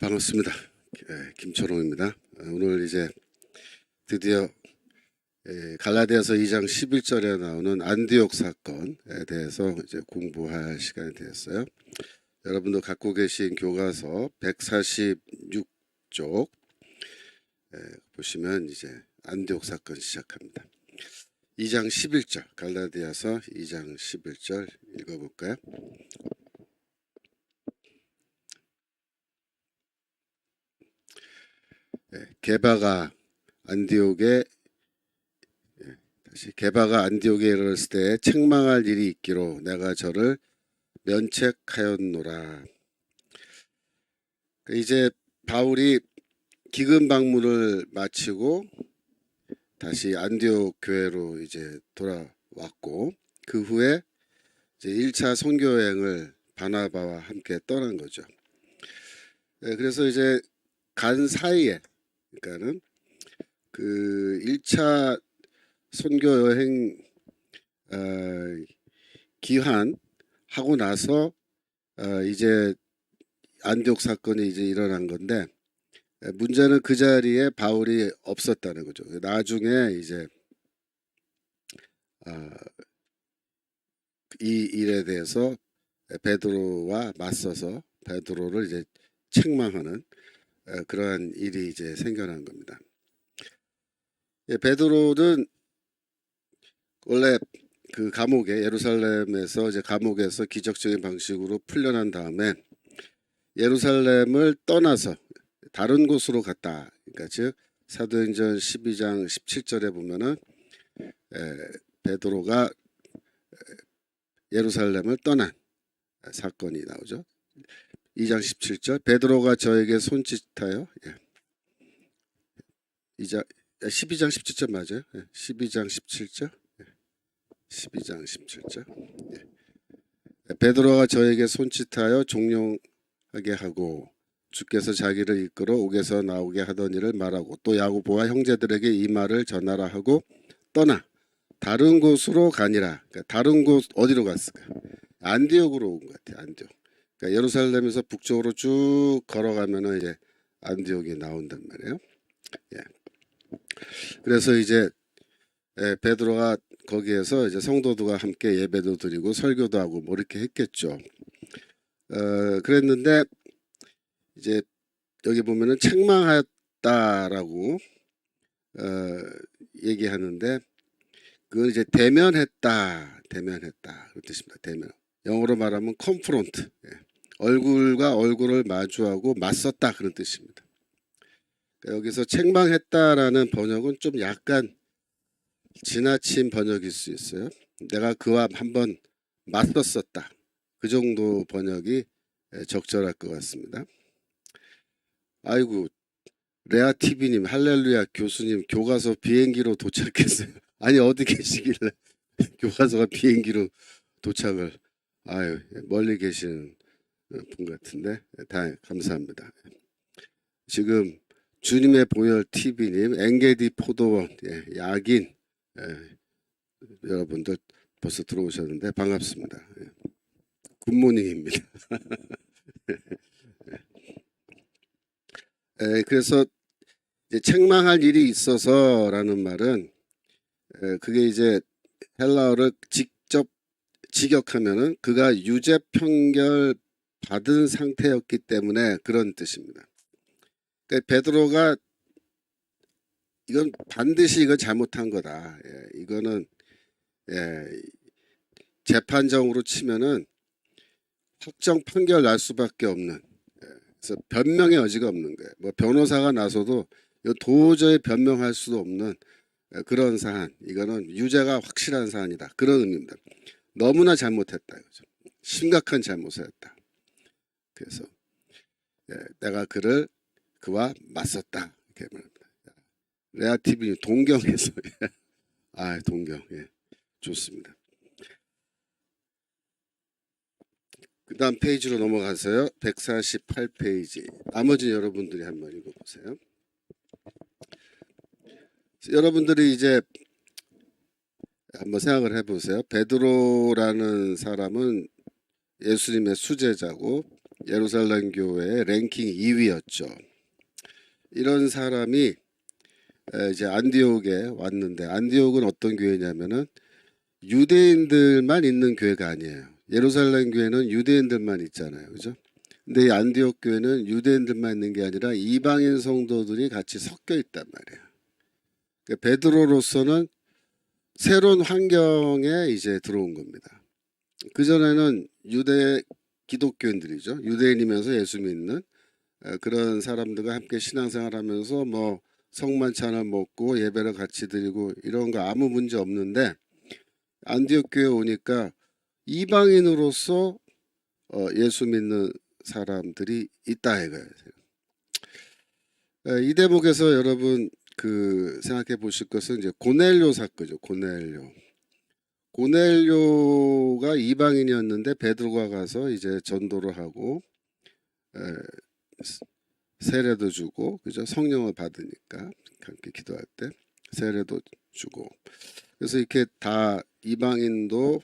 반갑습니다. 김초롱입니다. 오늘 이제 드디어 갈라디아서 2장 11절에 나오는 안디옥 사건에 대해서 이제 공부할 시간이 되었어요. 여러분도 갖고 계신 교과서 146쪽 보시면 이제 안디옥 사건 시작합니다. 2장 11절, 갈라디아서 2장 11절 읽어볼까요? 게바가 안디옥에 이르렀을 때 책망할 일이 있기로 내가 저를 면책하였노라. 이제 바울이 기금 방문을 마치고 다시 안디옥 교회로 이제 돌아왔고, 그 후에 이제 1차 선교 여행을 바나바와 함께 떠난 거죠. 그래서 이제 간 사이에, 그러니까는 그 1차 선교 여행 기한 하고 나서 이제 안디옥 사건이 이제 일어난 건데, 문제는 그 자리에 바울이 없었다는 거죠. 나중에 이제 이 일에 대해서 베드로와 맞서서 베드로를 이제 책망하는 그러한 일이 이제 생겨난 겁니다. 베드로는 원래 그 감옥에, 예루살렘에서 이제 감옥에서 기적적인 방식으로 풀려난 다음에 예루살렘을 떠나서 다른 곳으로 갔다. 그러니까 즉 사도행전 12장 17절에 보면은 베드로가 예루살렘을 떠난 사건이 나오죠. 2장 17절, 베드로가 저에게 손짓하여, 12장 17절 맞아요? 12장 17절, 12장 17절. 베드로가 저에게 손짓하여 종용하게 하고 주께서 자기를 이끌어 옥에서 나오게 하던 일을 말하고 또 야고보와 형제들에게 이 말을 전하라 하고 떠나 다른 곳으로 가니라. 그러니까 다른 곳 어디로 갔을까? 안디옥으로 온 것 같아요. 안디옥. 그러니까 예루살렘에서 북쪽으로 쭉 걸어가면은 이제 안디옥이 나온단 말이에요. 그래서 이제 베드로가 거기에서 이제 성도들과 함께 예배도 드리고 설교도 하고 뭐 이렇게 했겠죠. 그랬는데 이제 여기 보면은 책망하였다라고 얘기하는데, 그건 이제 대면했다 그런 뜻입니다. 대면. 영어로 말하면 confront. 얼굴과 얼굴을 마주하고 맞섰다 그런 뜻입니다. 그러니까 여기서 책망했다라는 번역은 좀 약간 지나친 번역일 수 있어요. 내가 그와 한번 맞섰었다. 그 정도 번역이 적절할 것 같습니다. 아이고, 레아TV님, 할렐루야 교수님, 교과서 비행기로 도착했어요. 아니 어디 계시길래 교과서가 비행기로 도착을. 아유, 멀리 계시는 분 같은데 다 감사합니다. 지금 주님의 보혈 TV님, 엥게디 포도원, 야긴 여러분들 벌써 들어오셨는데 반갑습니다. 굿모닝입니다. 그래서 이제 책망할 일이 있어서라는 말은 그게 이제 헬라어를 직접 직역하면은 그가 유죄 판결 받은 상태였기 때문에 그런 뜻입니다. 그러니까 베드로가 이건 반드시 이건 잘못한 거다. 이거는 재판정으로 치면은 확정 판결 날 수밖에 없는, 그래서 변명의 여지가 없는 거예요. 뭐 변호사가 나서도 도저히 변명할 수도 없는 그런 사안. 이거는 유죄가 확실한 사안이다. 그런 의미입니다. 너무나 잘못했다 이거죠. 심각한 잘못을 했다. 그래서 내가 그와 맞섰다 이렇게 말합니다. 레아TV 동경에서 동경 좋습니다. 그 다음 페이지로 넘어가서요. 148페이지. 나머지 여러분들이 한번 읽어보세요. 여러분들이 이제 한번 생각을 해보세요. 베드로라는 사람은 예수님의 수제자고 예루살렘 교회의 랭킹 2위였죠. 이런 사람이 이제 안디옥에 왔는데, 안디옥은 어떤 교회냐면은 유대인들만 있는 교회가 아니에요. 예루살렘 교회는 유대인들만 있잖아요, 그죠? 근데 이 안디옥 교회는 유대인들만 있는 게 아니라 이방인 성도들이 같이 섞여 있단 말이에요. 그러니까 베드로로서는 새로운 환경에 이제 들어온 겁니다. 그 전에는 유대 기독교인들이죠. 유대인이면서 예수 믿는 그런 사람들과 함께 신앙생활하면서 뭐 성만찬을 먹고 예배를 같이 드리고 이런 거 아무 문제 없는데, 안디옥 교회 오니까 이방인으로서 예수 믿는 사람들이 있다 이거예요. 이 대목에서 여러분 그 생각해 보실 것은 이제 고넬료 사건이죠. 고넬료가 이방인이었는데 베드로가 가서 이제 전도를 하고 세례도 주고, 그죠? 성령을 받으니까 함께 기도할 때 세례도 주고, 그래서 이렇게 다 이방인도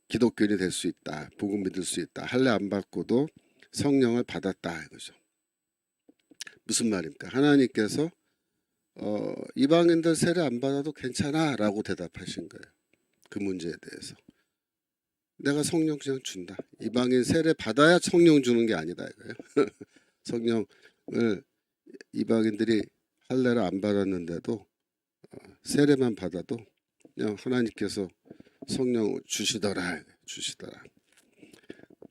기독교인이 될 수 있다, 복음 믿을 수 있다, 할례 안 받고도 성령을 받았다 이거죠. 무슨 말입니까? 하나님께서 이방인들 세례 안 받아도 괜찮아 라고 대답하신 거예요. 그 문제에 대해서 내가 성령 그냥 준다. 이방인 세례 받아야 성령 주는 게 아니다 이거예요. 성령을 이방인들이 할례를 안 받았는데도 세례만 받아도 그냥 하나님께서 성령 주시더라.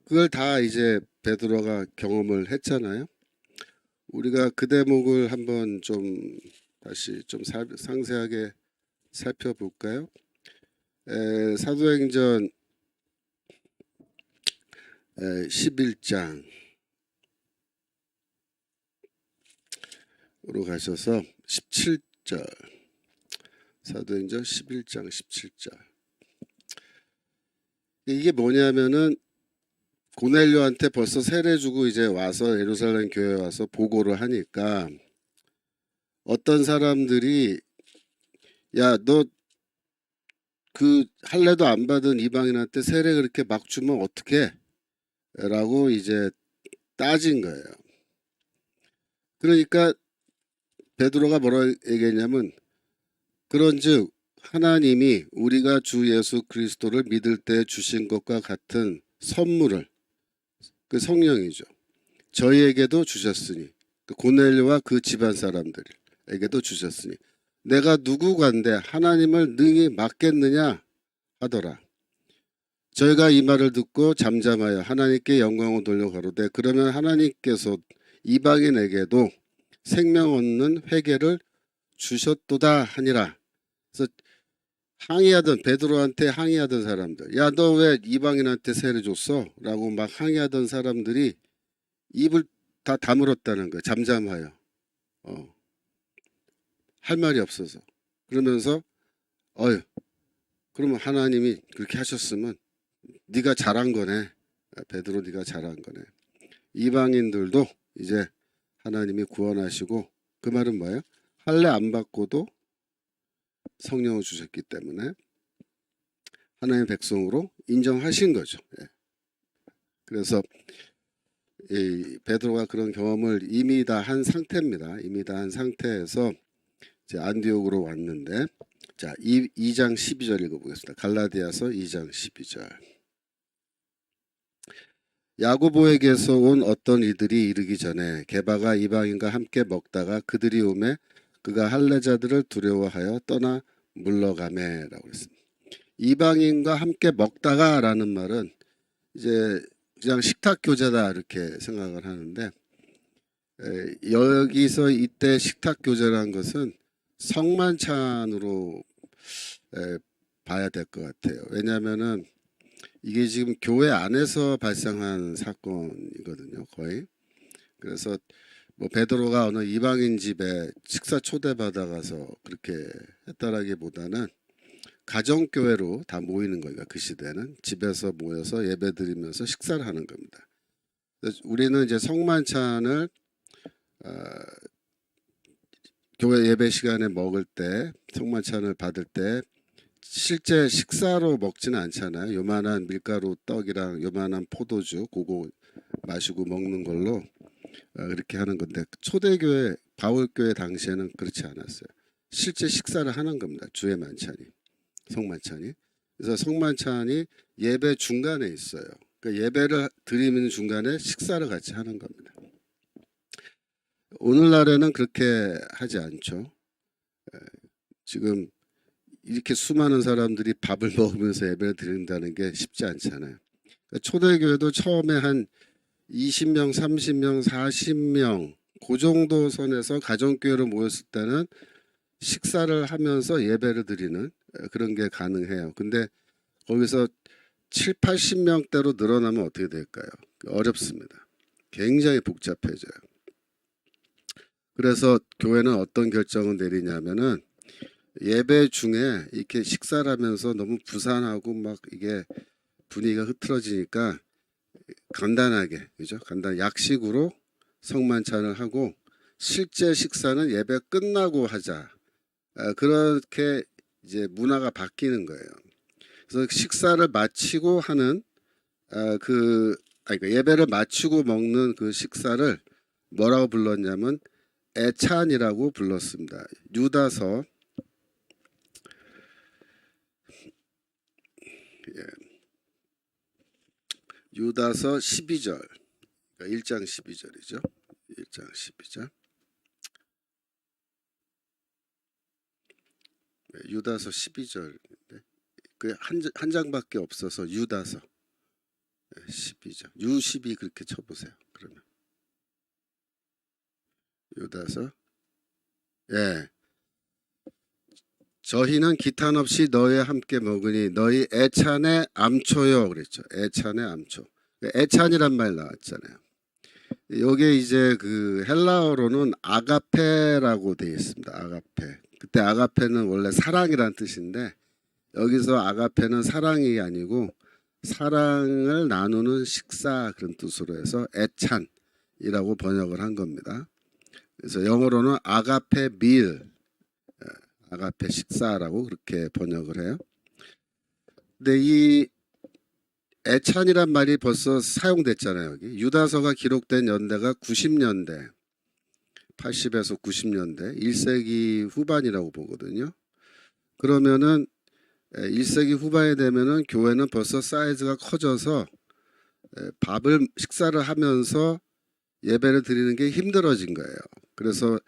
그걸 다 이제 베드로가 경험을 했잖아요. 우리가 그 대목을 한번 좀 다시 좀 상세하게 살펴볼까요? 사도행전 11장으로 가셔서 17절, 사도행전 11장 17절. 이게 뭐냐면은 고넬료한테 벌써 세례 주고 이제 와서 예루살렘 교회에 와서 보고를 하니까 어떤 사람들이 야, 너 그 할례도 안 받은 이방인한테 세례 그렇게 막 주면 어떡해? 라고 이제 따진 거예요. 그러니까 베드로가 뭐라 얘기했냐면, 그런즉 하나님이 우리가 주 예수 그리스도를 믿을 때 주신 것과 같은 선물을, 그 성령이죠, 저희에게도 주셨으니, 그 고넬료와 그 집안 사람들에게도 주셨으니 내가 누구간데 하나님을 능히 막겠느냐 하더라. 저희가 이 말을 듣고 잠잠하여 하나님께 영광을 돌려 가로되 그러면 하나님께서 이방인에게도 생명 얻는 회개를 주셨도다 하니라. 그래서 항의하던, 베드로한테 항의하던 사람들, 야 너 왜 이방인한테 세례 줬어? 라고 막 항의하던 사람들이 입을 다 다물었다는 거예요. 잠잠하여. 할 말이 없어서. 그러면서 그러면 하나님이 그렇게 하셨으면 네가 잘한 거네. 베드로 네가 잘한 거네. 이방인들도 이제 하나님이 구원하시고, 그 말은 뭐예요? 할례 안 받고도 성령을 주셨기 때문에 하나님의 백성으로 인정하신 거죠. 그래서 이 베드로가 그런 경험을 이미 다 한 상태입니다. 이미 다 한 상태에서 이제 안디옥으로 왔는데, 자, 2장 12절 읽어보겠습니다. 갈라디아서 2장 12절. 야고보에게서 온 어떤 이들이 이르기 전에 게바가 이방인과 함께 먹다가 그들이 오매 그가 할례자들을 두려워하여 떠나 물러가매라고 했습니다. 이방인과 함께 먹다가라는 말은 이제 그냥 식탁 교제다 이렇게 생각을 하는데, 여기서 이때 식탁 교제라는 것은 성만찬으로 봐야 될 것 같아요. 왜냐하면은 이게 지금 교회 안에서 발생한 사건이거든요, 거의. 그래서 뭐 베드로가 어느 이방인 집에 식사 초대받아가서 그렇게 했다라기보다는 가정교회로 다 모이는 거예요. 그 시대는 집에서 모여서 예배드리면서 식사를 하는 겁니다. 우리는 이제 성만찬을 교회 예배 시간에 먹을 때, 성만찬을 받을 때 실제 식사로 먹지는 않잖아요. 요만한 밀가루 떡이랑 요만한 포도주 그거 마시고 먹는 걸로 그렇게 하는 건데 초대교회 바울교회 당시에는 그렇지 않았어요. 실제 식사를 하는 겁니다. 주의 만찬이 성만찬이. 그래서 성만찬이 예배 중간에 있어요. 그러니까 예배를 드리는 중간에 식사를 같이 하는 겁니다. 오늘날에는 그렇게 하지 않죠. 지금 이렇게 수많은 사람들이 밥을 먹으면서 예배를 드린다는 게 쉽지 않잖아요. 그러니까 초대교회도 처음에 한 20명, 30명, 40명 그 정도 선에서 가정교회로 모였을 때는 식사를 하면서 예배를 드리는 그런 게 가능해요. 근데 거기서 7, 80명대로 늘어나면 어떻게 될까요? 어렵습니다. 굉장히 복잡해져요. 그래서 교회는 어떤 결정을 내리냐면은 예배 중에 이렇게 식사를 하면서 너무 부산하고 막 이게 분위기가 흐트러지니까 간단하게, 그죠? 간단 약식으로 성만찬을 하고 실제 식사는 예배 끝나고 하자. 그렇게 이제 문화가 바뀌는 거예요. 그래서 식사를 마치고 하는 그러니까 예배를 마치고 먹는 그 식사를 뭐라고 불렀냐면 애찬이라고 불렀습니다. 유다서 유다서 12절, 그러니까 1장 12절이죠. 1장 12절. 유다서 12절인데 그 한 장밖에 없어서 유다서 12절. U12 그렇게 쳐보세요. 그러면 유다서 예. 저희는 기탄 없이 너희와 함께 먹으니 너희 애찬의 암초요 그랬죠. 애찬의 암초. 애찬이란 말 나왔잖아요. 요게 이제 그 헬라어로는 아가페라고 되어 있습니다. 아가페. 그때 아가페는 원래 사랑이란 뜻인데 여기서 아가페는 사랑이 아니고 사랑을 나누는 식사 그런 뜻으로 해서 애찬이라고 번역을 한 겁니다. 그래서 영어로는 아가페 밀, 아가페 식사라고 그렇게 번역을 해요. 근데 이 애찬이란 말이 벌써 사용됐잖아요. 여기 유다서가 기록된 연대가 90년대, 80에서 90년대, 1세기 후반이라고 보거든요. 그러면은 1세기 후반이 되면은 교회는 벌써 사이즈가 커져서 식사를 하면서 예배를 드리는 게 힘들어진 거예요. 그래서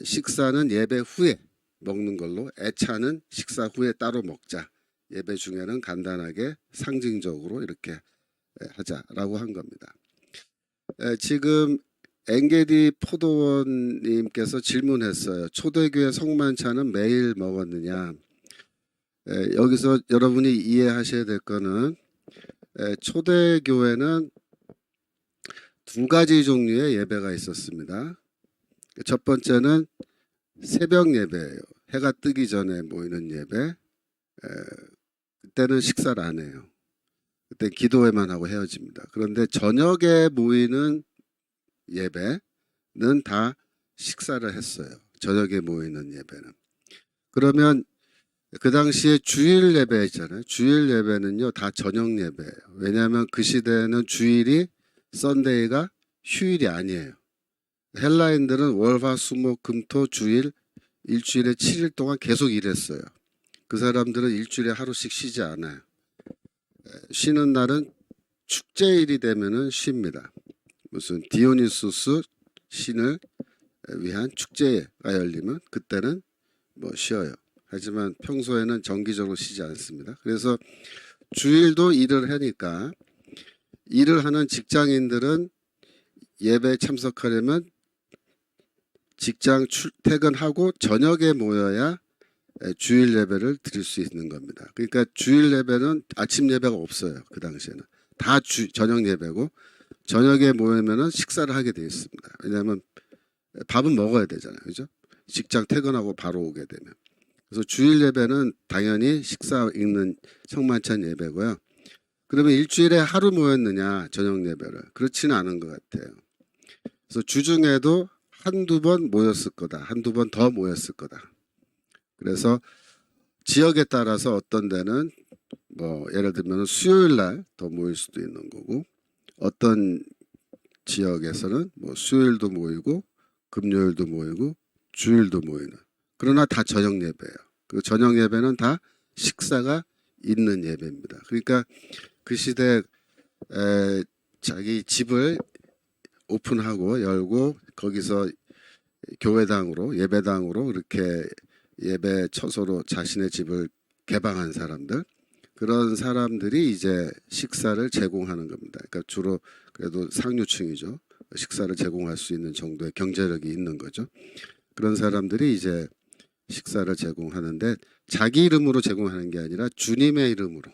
식사는 예배 후에 먹는 걸로 애찬은 식사 후에 따로 먹자. 예배 중에는 간단하게 상징적으로 이렇게 하자라고 한 겁니다. 지금 엥게디 포도원님께서 질문했어요. 초대교회 성만찬은 매일 먹었느냐? 여기서 여러분이 이해하셔야 될 거는 초대교회는 두 가지 종류의 예배가 있었습니다. 첫 번째는 새벽 예배예요. 해가 뜨기 전에 모이는 예배. 그때는 식사를 안 해요. 그때 기도회만 하고 헤어집니다. 그런데 저녁에 모이는 예배는 다 식사를 했어요. 저녁에 모이는 예배는. 그러면 그 당시에 주일 예배 있잖아요. 주일 예배는요 다 저녁 예배예요. 왜냐하면 그 시대에는 주일이 썬데이가 휴일이 아니에요. 헬라인들은 월화수목금토 주일 일주일에 7일 동안 계속 일했어요. 그 사람들은 일주일에 하루씩 쉬지 않아요. 쉬는 날은 축제일이 되면은 쉽니다. 무슨 디오니수스 신을 위한 축제가 열리면 그때는 뭐 쉬어요. 하지만 평소에는 정기적으로 쉬지 않습니다. 그래서 주일도 일을 하니까 일을 하는 직장인들은 예배에 참석하려면 직장 출퇴근하고 저녁에 모여야 주일 예배를 드릴 수 있는 겁니다. 그러니까 주일 예배는 아침 예배가 없어요. 그 당시에는 다 저녁 예배고 저녁에 모이면은 식사를 하게 되어 있습니다. 왜냐하면 밥은 먹어야 되잖아요, 그죠? 직장 퇴근하고 바로 오게 되면. 그래서 주일 예배는 당연히 식사 있는 성만찬 예배고요. 그러면 일주일에 하루 모였느냐 저녁 예배를 그렇지는 않은 것 같아요. 그래서 주중에도 한두 번 모였을 거다, 한두 번 더 모였을 거다. 그래서 지역에 따라서 어떤 데는 뭐 예를 들면 수요일 날 더 모일 수도 있는 거고, 어떤 지역에서는 뭐 수요일도 모이고 금요일도 모이고 주일도 모이는, 그러나 다 저녁 예배예요. 그 저녁 예배는 다 식사가 있는 예배입니다. 그러니까 그 시대 자기 집을 오픈하고 열고 거기서 교회당으로 예배당으로 이렇게 예배 처소로 자신의 집을 개방한 사람들, 그런 사람들이 이제 식사를 제공하는 겁니다. 그러니까 주로 그래도 상류층이죠. 식사를 제공할 수 있는 정도의 경제력이 있는 거죠. 그런 사람들이 이제 식사를 제공하는데 자기 이름으로 제공하는 게 아니라 주님의 이름으로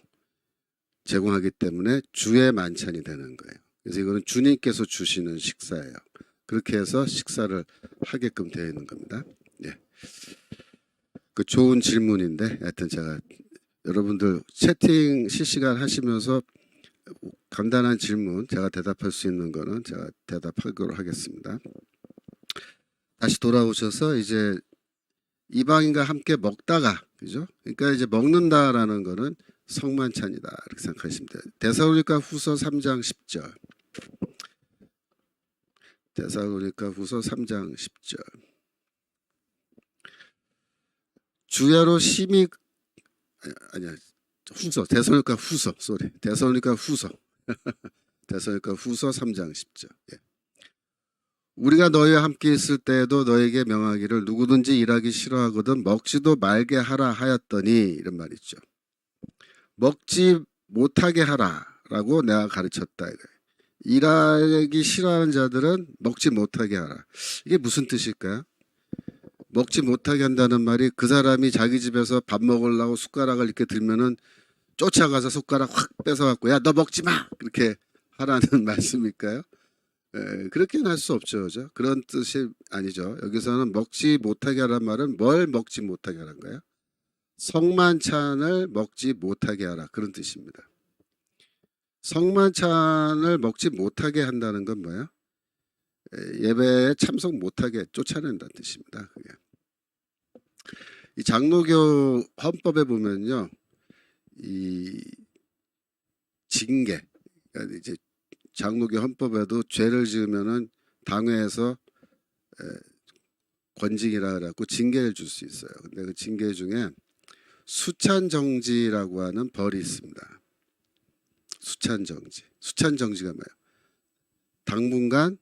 제공하기 때문에 주의 만찬이 되는 거예요. 그래서 이거는 주님께서 주시는 식사예요. 그렇게 해서 식사를 하게끔 되어 있는 겁니다. 예. 그 좋은 질문인데, 하여튼 제가 여러분들 채팅 실시간 하시면서 간단한 질문 제가 대답할 수 있는 거는 제가 대답하도록 하겠습니다. 다시 돌아오셔서 이제 이방인과 함께 먹다가, 그죠? 그러니까 이제 먹는다라는 거는 성만찬이다 이렇게 생각하시면 돼요. 데살로니가 후서 3장 10절. 데살로니가 후서 3장 10절. 주야로 심히 아니야 후서 데살로니가 후서 데살로니가 후서 데살로니가 후서 3장 10절. 예. 우리가 너희와 함께 있을 때에도 너에게 명하기를 누구든지 일하기 싫어하거든 먹지도 말게 하라 하였더니, 이런 말이 있죠. 먹지 못하게 하라라고 내가 가르쳤다 이거예요. 일하기 싫어하는 자들은 먹지 못하게 하라. 이게 무슨 뜻일까요? 먹지 못하게 한다는 말이 그 사람이 자기 집에서 밥 먹으려고 숟가락을 이렇게 들면은 쫓아가서 숟가락 확 뺏어갖고 야 너 먹지 마 그렇게 하라는 말씀일까요? 그렇게는 할 수 없죠, 그죠? 그런 뜻이 아니죠. 여기서는 먹지 못하게 하라는 말은 뭘 먹지 못하게 하라는 거예요? 성만찬을 먹지 못하게 하라, 그런 뜻입니다. 성만찬을 먹지 못하게 한다는 건 뭐예요? 예배에 참석 못하게 쫓아낸다는 뜻입니다. 그게. 이 장로교 헌법에 보면요, 이 징계, 그러니까 이제 장로교 헌법에도 죄를 지으면은 당회에서 권징이라 그래갖고 징계를 줄 수 있어요. 근데 그 징계 중에 수찬정지라고 하는 벌이 있습니다. 수찬정지. 수찬정지가 뭐예요? 당분간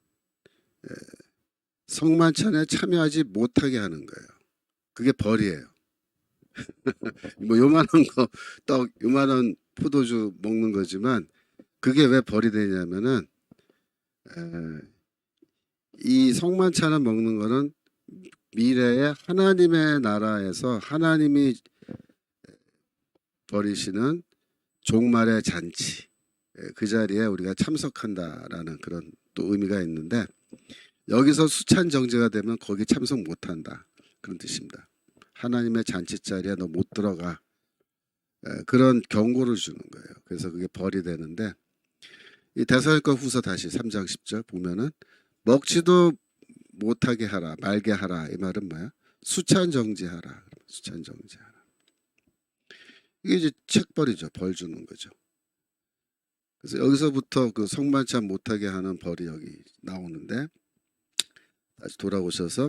성만찬에 참여하지 못하게 하는 거예요. 그게 벌이에요. 뭐 요만한 거, 떡, 요만한 포도주 먹는 거지만 그게 왜 벌이 되냐면은 이 성만찬을 먹는 거는 미래에 하나님의 나라에서 하나님이 벌이시는 종말의 잔치, 그 자리에 우리가 참석한다라는 그런 또 의미가 있는데, 여기서 수찬 정제가 되면 거기 참석 못한다 그런 뜻입니다. 하나님의 잔치 자리에 너 못 들어가, 그런 경고를 주는 거예요. 그래서 그게 벌이 되는데, 이 데살로니가 후서 다시 3장 10절 보면은 먹지도 못하게 하라, 말게 하라, 이 말은 뭐야? 수찬 정지하라. 수찬 정지하라. 이게 이제 책벌이죠. 벌 주는 거죠. 그래서 여기서부터 그 성만찬 못하게 하는 벌이 여기 나오는데, 다시 돌아오셔서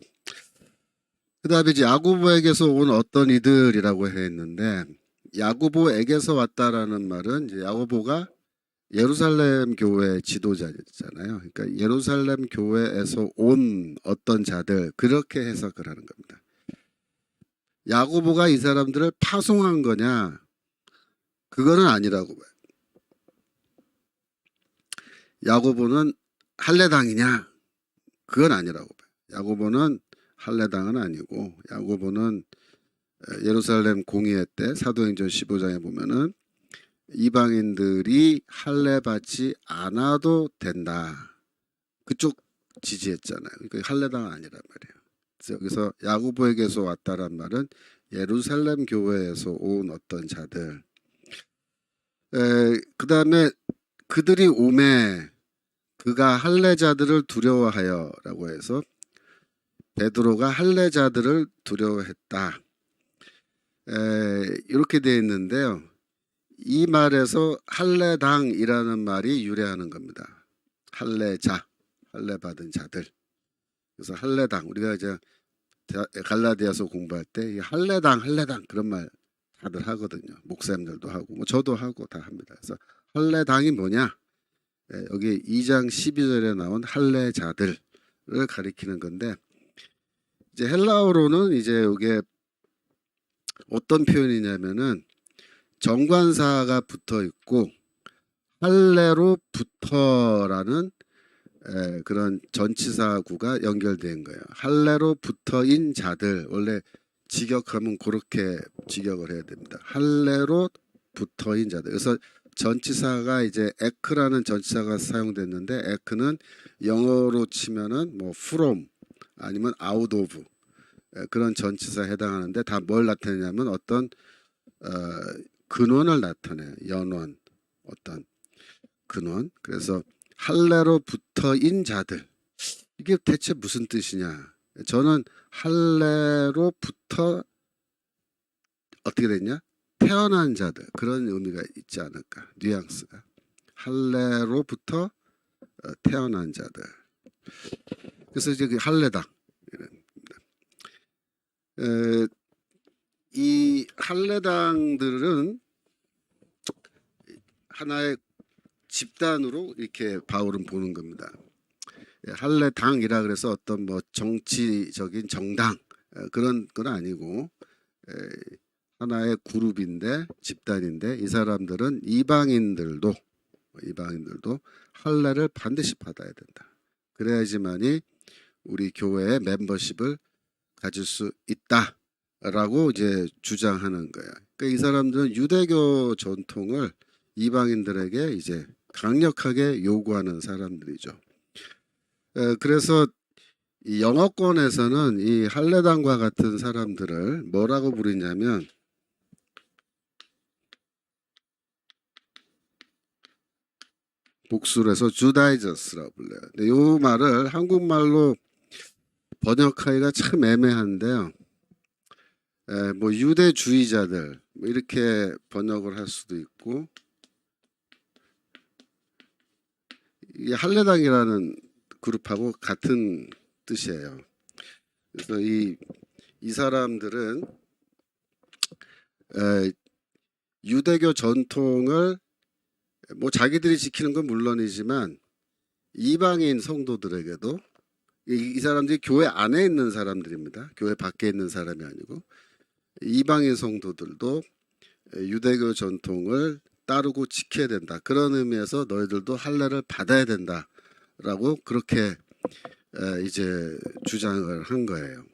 그 다음에 이제 야고보에게서 온 어떤 이들이라고 했는데, 야고보에게서 왔다라는 말은 이제 야고보가 예루살렘 교회 지도자잖아요. 그러니까 예루살렘 교회에서 온 어떤 자들, 그렇게 해석을 하는 겁니다. 야고보가 이 사람들을 파송한 거냐? 그거는 아니라고 봐요. 야고보는 할례당이냐? 그건 아니라고 봐요. 야고보는 할례당은 아니고, 야고보는 예루살렘 공의회 때 사도행전 15장에 보면은 이방인들이 할례 받지 않아도 된다, 그쪽 지지했잖아요. 그러니까 할례당은 아니란 말이에요. 그래서 여기서 야고보에게서 왔다란 말은 예루살렘 교회에서 온 어떤 자들, 그 다음에 그들이 오매 그가 할례자들을 두려워하여라고 해서 베드로가 할례자들을 두려워했다. 이렇게 되어 있는데요. 이 말에서 할례당이라는 말이 유래하는 겁니다. 할례자, 할례 받은 자들. 그래서 할례당, 우리가 이제 갈라디아서 공부할 때 이 할례당, 할례당 그런 말 다들 하거든요. 목사님들도 하고 뭐 저도 하고 다 합니다. 그래서 할례당이 뭐냐? 여기 2장 12절에 나온 할례자들을 가리키는 건데, 이제 헬라어로는 이제 이게 어떤 표현이냐면은 정관사가 붙어 있고 할례로부터라는 그런 전치사구가 연결된 거예요. 할례로부터인 자들, 원래 직역하면 그렇게 직역을 해야 됩니다. 할례로부터인 자들. 그래서 전치사가 이제 에크라는 전치사가 사용됐는데, 에크는 영어로 치면은 뭐 from 아니면 out of 그런 전치사에 해당하는데, 다 뭘 나타내냐면 어떤 근원을 나타내요. 연원, 어떤 근원. 그래서 할례로부터인 자들, 이게 대체 무슨 뜻이냐? 저는 할례로부터 어떻게 됐냐? 태어난 자들, 그런 의미가 있지 않을까? 뉘앙스가. 할례로부터 태어난 자들. 그래서 이제 그 할례당. 이 할례당들은 하나의 집단으로 이렇게 바울은 보는 겁니다. 할례당이라 그래서 어떤 뭐 정치적인 정당 그런 건 아니고 하나의 그룹인데, 집단인데, 이 사람들은 이방인들도 할례를 반드시 받아야 된다. 그래야지만이 우리 교회의 멤버십을 가질 수 있다라고 이제 주장하는 거예요. 그러니까 이 사람들은 유대교 전통을 이방인들에게 이제 강력하게 요구하는 사람들이죠. 그래서 이 영어권에서는 이 할례당과 같은 사람들을 뭐라고 부르냐면 복수를 해서 주다이저스라고 불러요. 근데 이 말을 한국말로 번역하기가 참 애매한데요. 뭐 유대주의자들 뭐 이렇게 번역을 할 수도 있고, 이 할례당이라는 그룹하고 같은 뜻이에요. 그래서 이 사람들은 유대교 전통을 뭐 자기들이 지키는 건 물론이지만 이방인 성도들에게도, 이 사람들이 교회 안에 있는 사람들입니다. 교회 밖에 있는 사람이 아니고 이방인 성도들도 유대교 전통을 따르고 지켜야 된다. 그런 의미에서 너희들도 할례를 받아야 된다라고 그렇게 이제 주장을 한 거예요.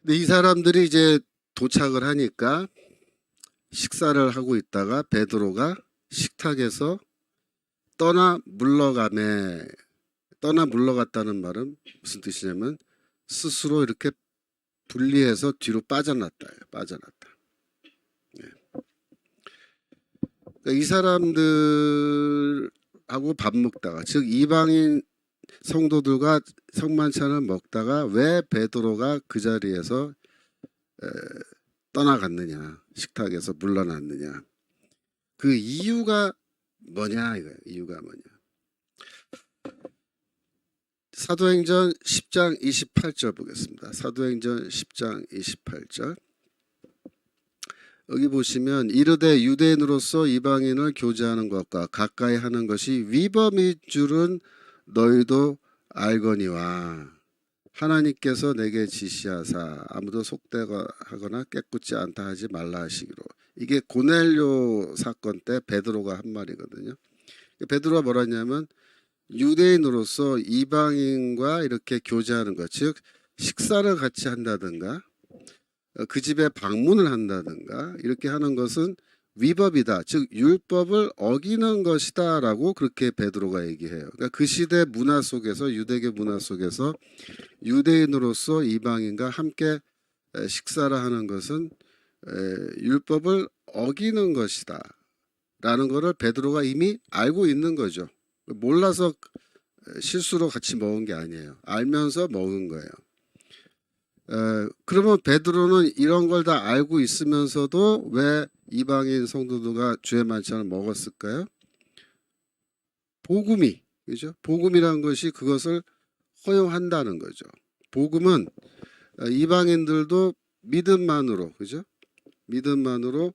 근데 이 사람들이 이제 도착을 하니까 식사를 하고 있다가 베드로가 식탁에서 떠나 물러갔다는 말은 무슨 뜻이냐면 스스로 이렇게 분리해서 뒤로 빠져났다. 네. 그러니까 이 사람들하고 밥 먹다가, 즉 이방인 성도들과 성만찬을 먹다가 왜 베드로가 그 자리에서 떠나갔느냐, 식탁에서 물러났느냐, 그 이유가 뭐냐 이거예요. 이유가 뭐냐. 사도행전 10장 28절 보겠습니다. 사도행전 10장 28절. 여기 보시면 이르되 유대인으로서 이방인을 교제하는 것과 가까이 하는 것이 위법일 줄은 너희도 알거니와 하나님께서 내게 지시하사 아무도 속되거나 깨끗지 않다 하지 말라 하시기로. 이게 고넬료 사건 때 베드로가 한 말이거든요. 베드로가 뭐라 했냐면 유대인으로서 이방인과 이렇게 교제하는 것, 즉 식사를 같이 한다든가 그 집에 방문을 한다든가 이렇게 하는 것은 위법이다, 즉 율법을 어기는 것이다라고 그렇게 베드로가 얘기해요. 그러니까 그 시대 문화 속에서, 유대교 문화 속에서 유대인으로서 이방인과 함께 식사를 하는 것은 율법을 어기는 것이다 라는 것을 베드로가 이미 알고 있는 거죠. 몰라서 실수로 같이 먹은 게 아니에요. 알면서 먹은 거예요. 그러면 베드로는 이런 걸 다 알고 있으면서도 왜 이방인 성도들과 주의 만찬을 먹었을까요? 복음이, 그죠? 복음이라는 것이 그것을 허용한다는 거죠. 복음은 이방인들도 믿음만으로, 그죠? 믿음만으로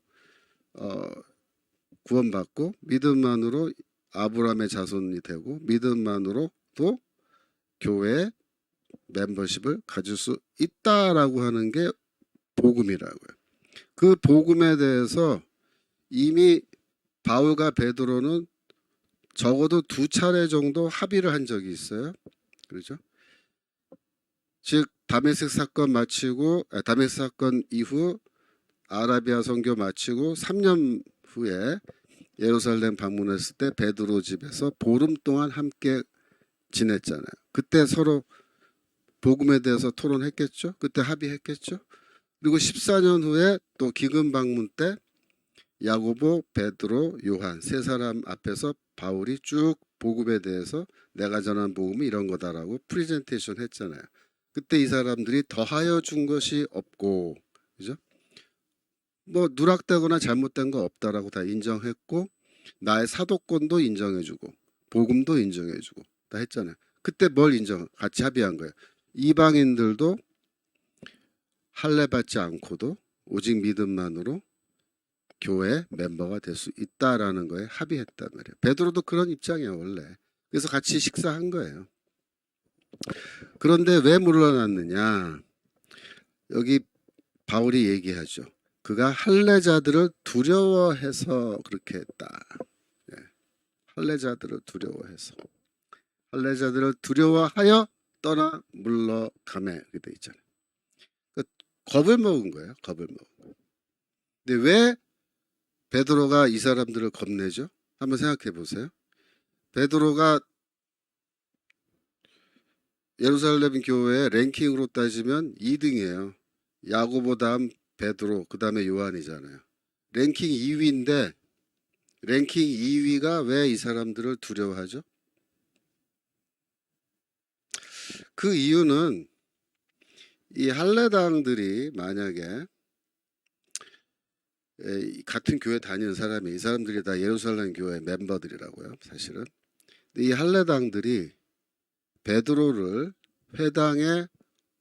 구원받고 믿음만으로 아브라함의 자손이 되고 믿음만으로도 교회 멤버십을 가질 수 있다라고 하는 게 복음이라고요. 그 복음에 대해서 이미 바울과 베드로는 적어도 2차례 정도 합의를 한 적이 있어요. 그렇죠? 즉 다메섹 사건 마치고 다메섹 사건 이후 아라비아 선교 마치고 3년 후에 예루살렘 방문했을 때 베드로 집에서 보름 동안 함께 지냈잖아요. 그때 서로 복음에 대해서 토론했겠죠. 그때 합의했겠죠. 그리고 14년 후에 또 기금 방문 때 야고보, 베드로, 요한 세 사람 앞에서 바울이 쭉 복음에 대해서 내가 전한 복음이 이런 거다라고 프리젠테이션 했잖아요. 그때 이 사람들이 더하여 준 것이 없고, 그죠? 뭐 누락되거나 잘못된 거 없다라고 다 인정했고, 나의 사도권도 인정해주고, 복음도 인정해주고 다 했잖아요. 그때 뭘 같이 합의한 거예요. 이방인들도 할례 받지 않고도 오직 믿음만으로 교회 멤버가 될 수 있다라는 거에 합의했단 말이에요. 베드로도 그런 입장이에요, 원래. 그래서 같이 식사한 거예요. 그런데 왜 물러났느냐? 여기 바울이 얘기하죠. 그가 할례자들을 두려워해서 그렇게 했다. 네. 할례자들을 두려워해서. 할례자들을 두려워하여 떠나 물러가매 이렇게 돼 있잖아요. 그러니까 겁을 먹은 거예요. 겁을 먹은 거예요. 근데 왜 베드로가 이 사람들을 겁내죠? 한번 생각해 보세요. 베드로가 예루살렘 교회 랭킹으로 따지면 2등이에요. 야고보 다음 베드로, 그 다음에 요한이잖아요. 랭킹 2위인데 랭킹 2위가 왜 이 사람들을 두려워하죠? 그 이유는 이 할례당들이 만약에 같은 교회 다니는 사람이 이 사람들이 다 예루살렘 교회 멤버들이라고요. 사실은. 이 할례당들이 베드로를 회당에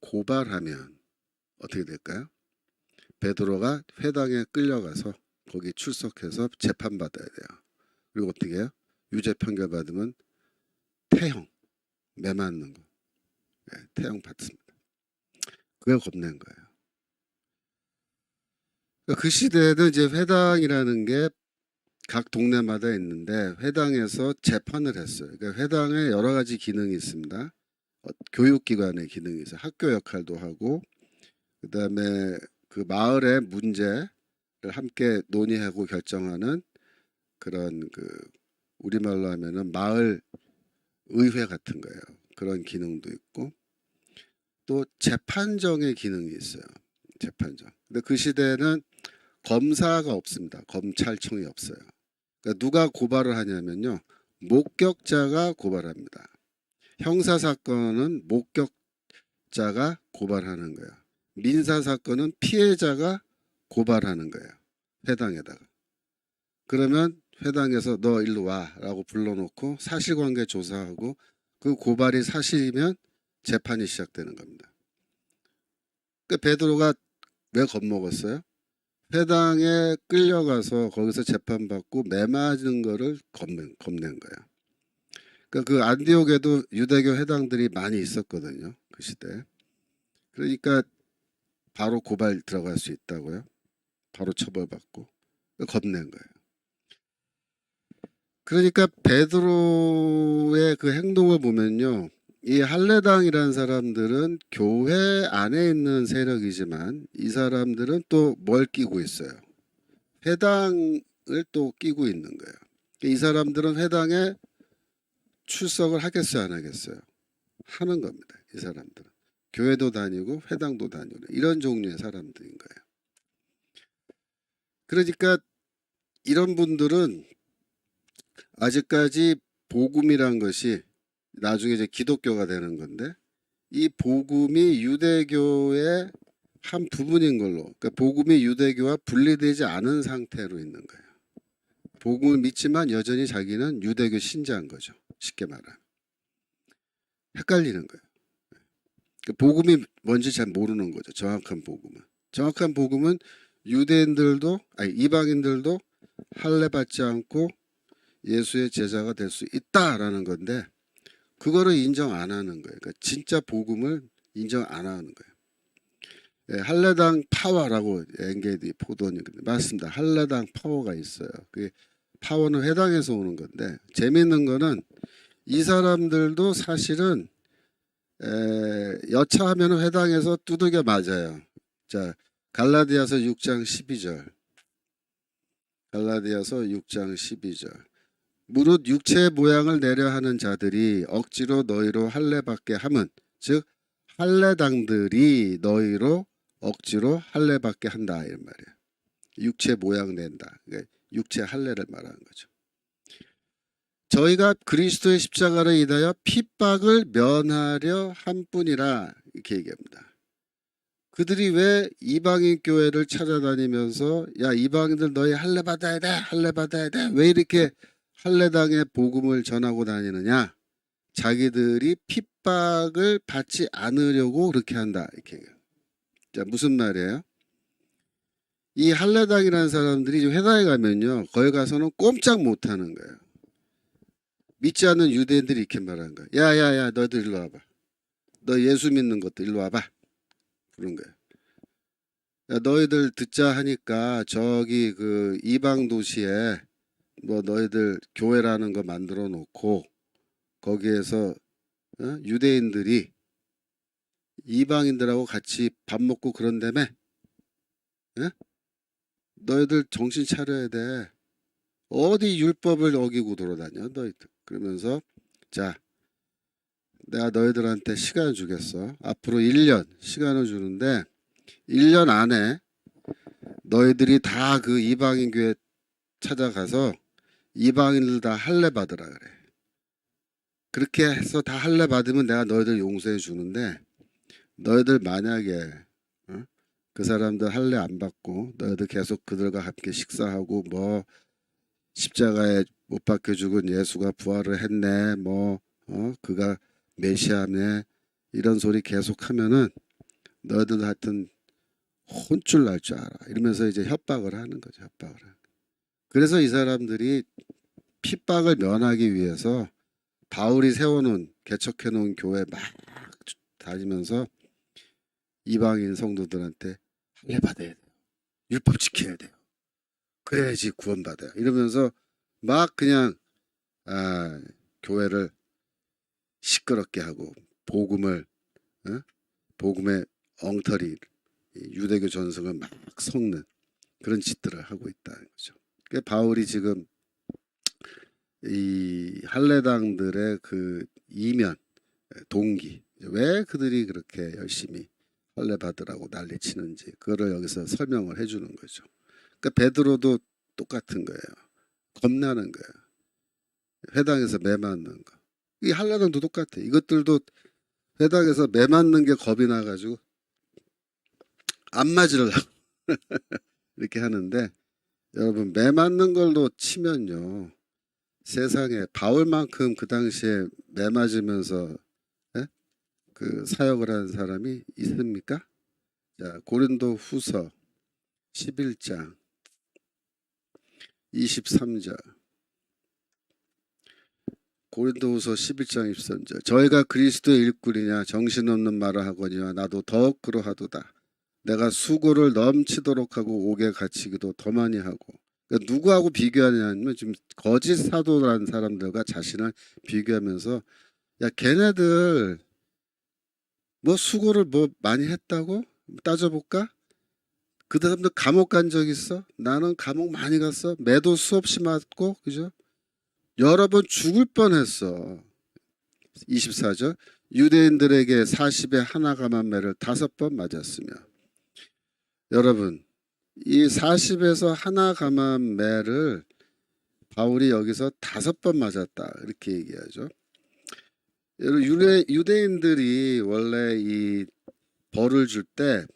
고발하면 어떻게 될까요? 베드로가 회당에 끌려가서 거기 출석해서 재판받아야 돼요. 그리고 어떻게 해요? 유죄 판결 받으면 태형, 매 맞는 거. 네, 태형 받습니다. 그걸 겁낸 거예요. 그러니까 그 시대에는 이제 회당이라는 게 각 동네마다 있는데 회당에서 재판을 했어요. 그러니까 회당에 여러 가지 기능이 있습니다. 교육기관의 기능이 있어요. 학교 역할도 하고 그다음에 그 마을의 문제를 함께 논의하고 결정하는 그런 그 우리말로 하면은 마을 의회 같은 거예요. 그런 기능도 있고 또 재판정의 기능이 있어요. 재판정. 근데 그 시대에는 검사가 없습니다. 검찰청이 없어요. 그러니까 누가 고발을 하냐면요. 목격자가 고발합니다. 형사사건은 목격자가 고발하는 거예요. 민사사건은 피해자가 고발하는 거예요. 회당에다가. 그러면 회당에서 너 일로 와라고 불러놓고 사실관계 조사하고 그 고발이 사실이면 재판이 시작되는 겁니다. 그러니까 베드로가 왜 겁먹었어요? 회당에 끌려가서 거기서 재판받고 매 맞은 거를 겁낸 거예요. 그러니까 그 안디옥에도 유대교 회당들이 많이 있었거든요. 그 시대. 그러니까 바로 고발 들어갈 수 있다고요. 바로 처벌받고 겁낸 거예요. 그러니까 베드로의 그 행동을 보면요. 이 할례당이라는 사람들은 교회 안에 있는 세력이지만 이 사람들은 또 뭘 끼고 있어요? 회당을 또 끼고 있는 거예요. 이 사람들은 회당에 출석을 하겠어요, 안 하겠어요? 하는 겁니다. 이 사람들은. 교회도 다니고 회당도 다니고 이런 종류의 사람들인 거예요. 그러니까 이런 분들은 아직까지 복음이란 것이 나중에 이제 기독교가 되는 건데 이 복음이 유대교의 한 부분인 걸로, 그러니까 복음이 유대교와 분리되지 않은 상태로 있는 거예요. 복음을 믿지만 여전히 자기는 유대교 신자인 거죠. 쉽게 말하면. 헷갈리는 거예요. 복음이 뭔지 잘 모르는 거죠. 정확한 복음은. 정확한 복음은 유대인들도, 아니 이방인들도 할례 받지 않고 예수의 제자가 될 수 있다라는 건데, 그거를 인정 안 하는 거예요. 그러니까 진짜 복음을 인정 안 하는 거예요. 예, 할례당 파워라고 엔게디 포도는 맞습니다. 할례당 파워가 있어요. 그 파워는 회당에서 오는 건데, 재미있는 거는 이 사람들도 사실은 여차하면 회당에서 두들겨 맞아요. 자, 갈라디아서 6장 12절. 갈라디아서 6장 12절. 무릇 육체의 모양을 내려 하는 자들이 억지로 너희로 할례 받게 함은, 즉 할례당들이 너희로 억지로 할례 받게 한다 이런 말이에요. 육체 모양 낸다. 그러니까 육체 할례를 말하는 거죠. 저희가 그리스도의 십자가를 인하여 핍박을 면하려 한 뿐이라 이렇게 얘기합니다. 그들이 왜 이방인 교회를 찾아다니면서 야 이방인들 너희 할례 받아야 돼, 할례 받아야 돼, 왜 이렇게 할례당의 복음을 전하고 다니느냐? 자기들이 핍박을 받지 않으려고 그렇게 한다 이렇게. 자, 무슨 말이에요? 이 할례당이라는 사람들이 회당에 가면요, 거기 가서는 꼼짝 못하는 거예요. 믿지 않는 유대인들이 이렇게 말하는 거야. 야야야, 너희들 일로 와봐. 너 예수 믿는 것들 일로 와봐. 그런 거예요. 야, 너희들 듣자 하니까 저기 그 이방 도시에 뭐 너희들 교회라는 거 만들어 놓고 거기에서 유대인들이 이방인들하고 같이 밥 먹고 그런다며? 너희들 정신 차려야 돼. 어디 율법을 어기고 돌아다녀 너희들. 그러면서 자, 내가 너희들한테 시간을 주겠어. 앞으로 1년 시간을 주는데 1년 안에 너희들이 다 그 이방인 교회 찾아가서 이방인들 다 할례 받으라 그래. 그렇게 해서 다 할례 받으면 내가 너희들 용서해 주는데, 너희들 만약에 그 사람들 할례 안 받고 너희들 계속 그들과 함께 식사하고 뭐 십자가에 못 박혀 죽은 예수가 부활을 했네, 뭐 그가 메시아네 이런 소리 계속하면은 너희들 하여튼 혼쭐 날 줄 알아 이러면서 이제 협박을 하는 거죠. 협박을. 그래서 이 사람들이 핍박을 면하기 위해서 바울이 세워놓은 개척해놓은 교회 막 다니면서 이방인 성도들한테 할례 받아야 돼요. 율법 지켜야 돼요. 그래야지 구원받아요. 이러면서 막 그냥 교회를 시끄럽게 하고 복음을 복음의 엉터리 유대교 전승을 막 섞는 그런 짓들을 하고 있다는 거죠. 그러니까 바울이 지금 이 할례당들의 그 이면 동기, 왜 그들이 그렇게 열심히 할례 받으라고 난리치는지 그거를 여기서 설명을 해주는 거죠. 그러니까 베드로도 똑같은 거예요. 겁나는 거예요. 회당에서 매 맞는 거. 이 할례당도 똑같아. 이것들도 회당에서 매 맞는 게 겁이 나가지고 안 맞으려고 이렇게 하는데, 여러분 매 맞는 걸로 치면요, 세상에 바울만큼 그 당시에 매 맞으면서 그 사역을 하는 사람이 있습니까? 자, 고린도 후서 11장 23절. 고린도후서 11장 23절. 저희가 그리스도의 일꾼이냐 정신없는 말을 하거니와 나도 더욱 그러하도다. 내가 수고를 넘치도록 하고 옥에 갇히기도 더 많이 하고. 그러니까 누구하고 비교하냐면 지금 거짓 사도라는 사람들과 자신을 비교하면서, 야 걔네들 뭐 수고를 뭐 많이 했다고 따져볼까? 그 사람들 감옥 간 적 있어? 나는 감옥 많이 갔어. 매도 수없이 맞고, 그죠? 여러 번 죽을 뻔했어. 24절. 유대인들에게 40에 하나 감한 매를 5번 맞았으며. 여러분, 이 40에서 하나 감한 매를 바울이 여기서 5번 맞았다 이렇게 얘기하죠. 유대인들이 원래 이 벌을 줄 때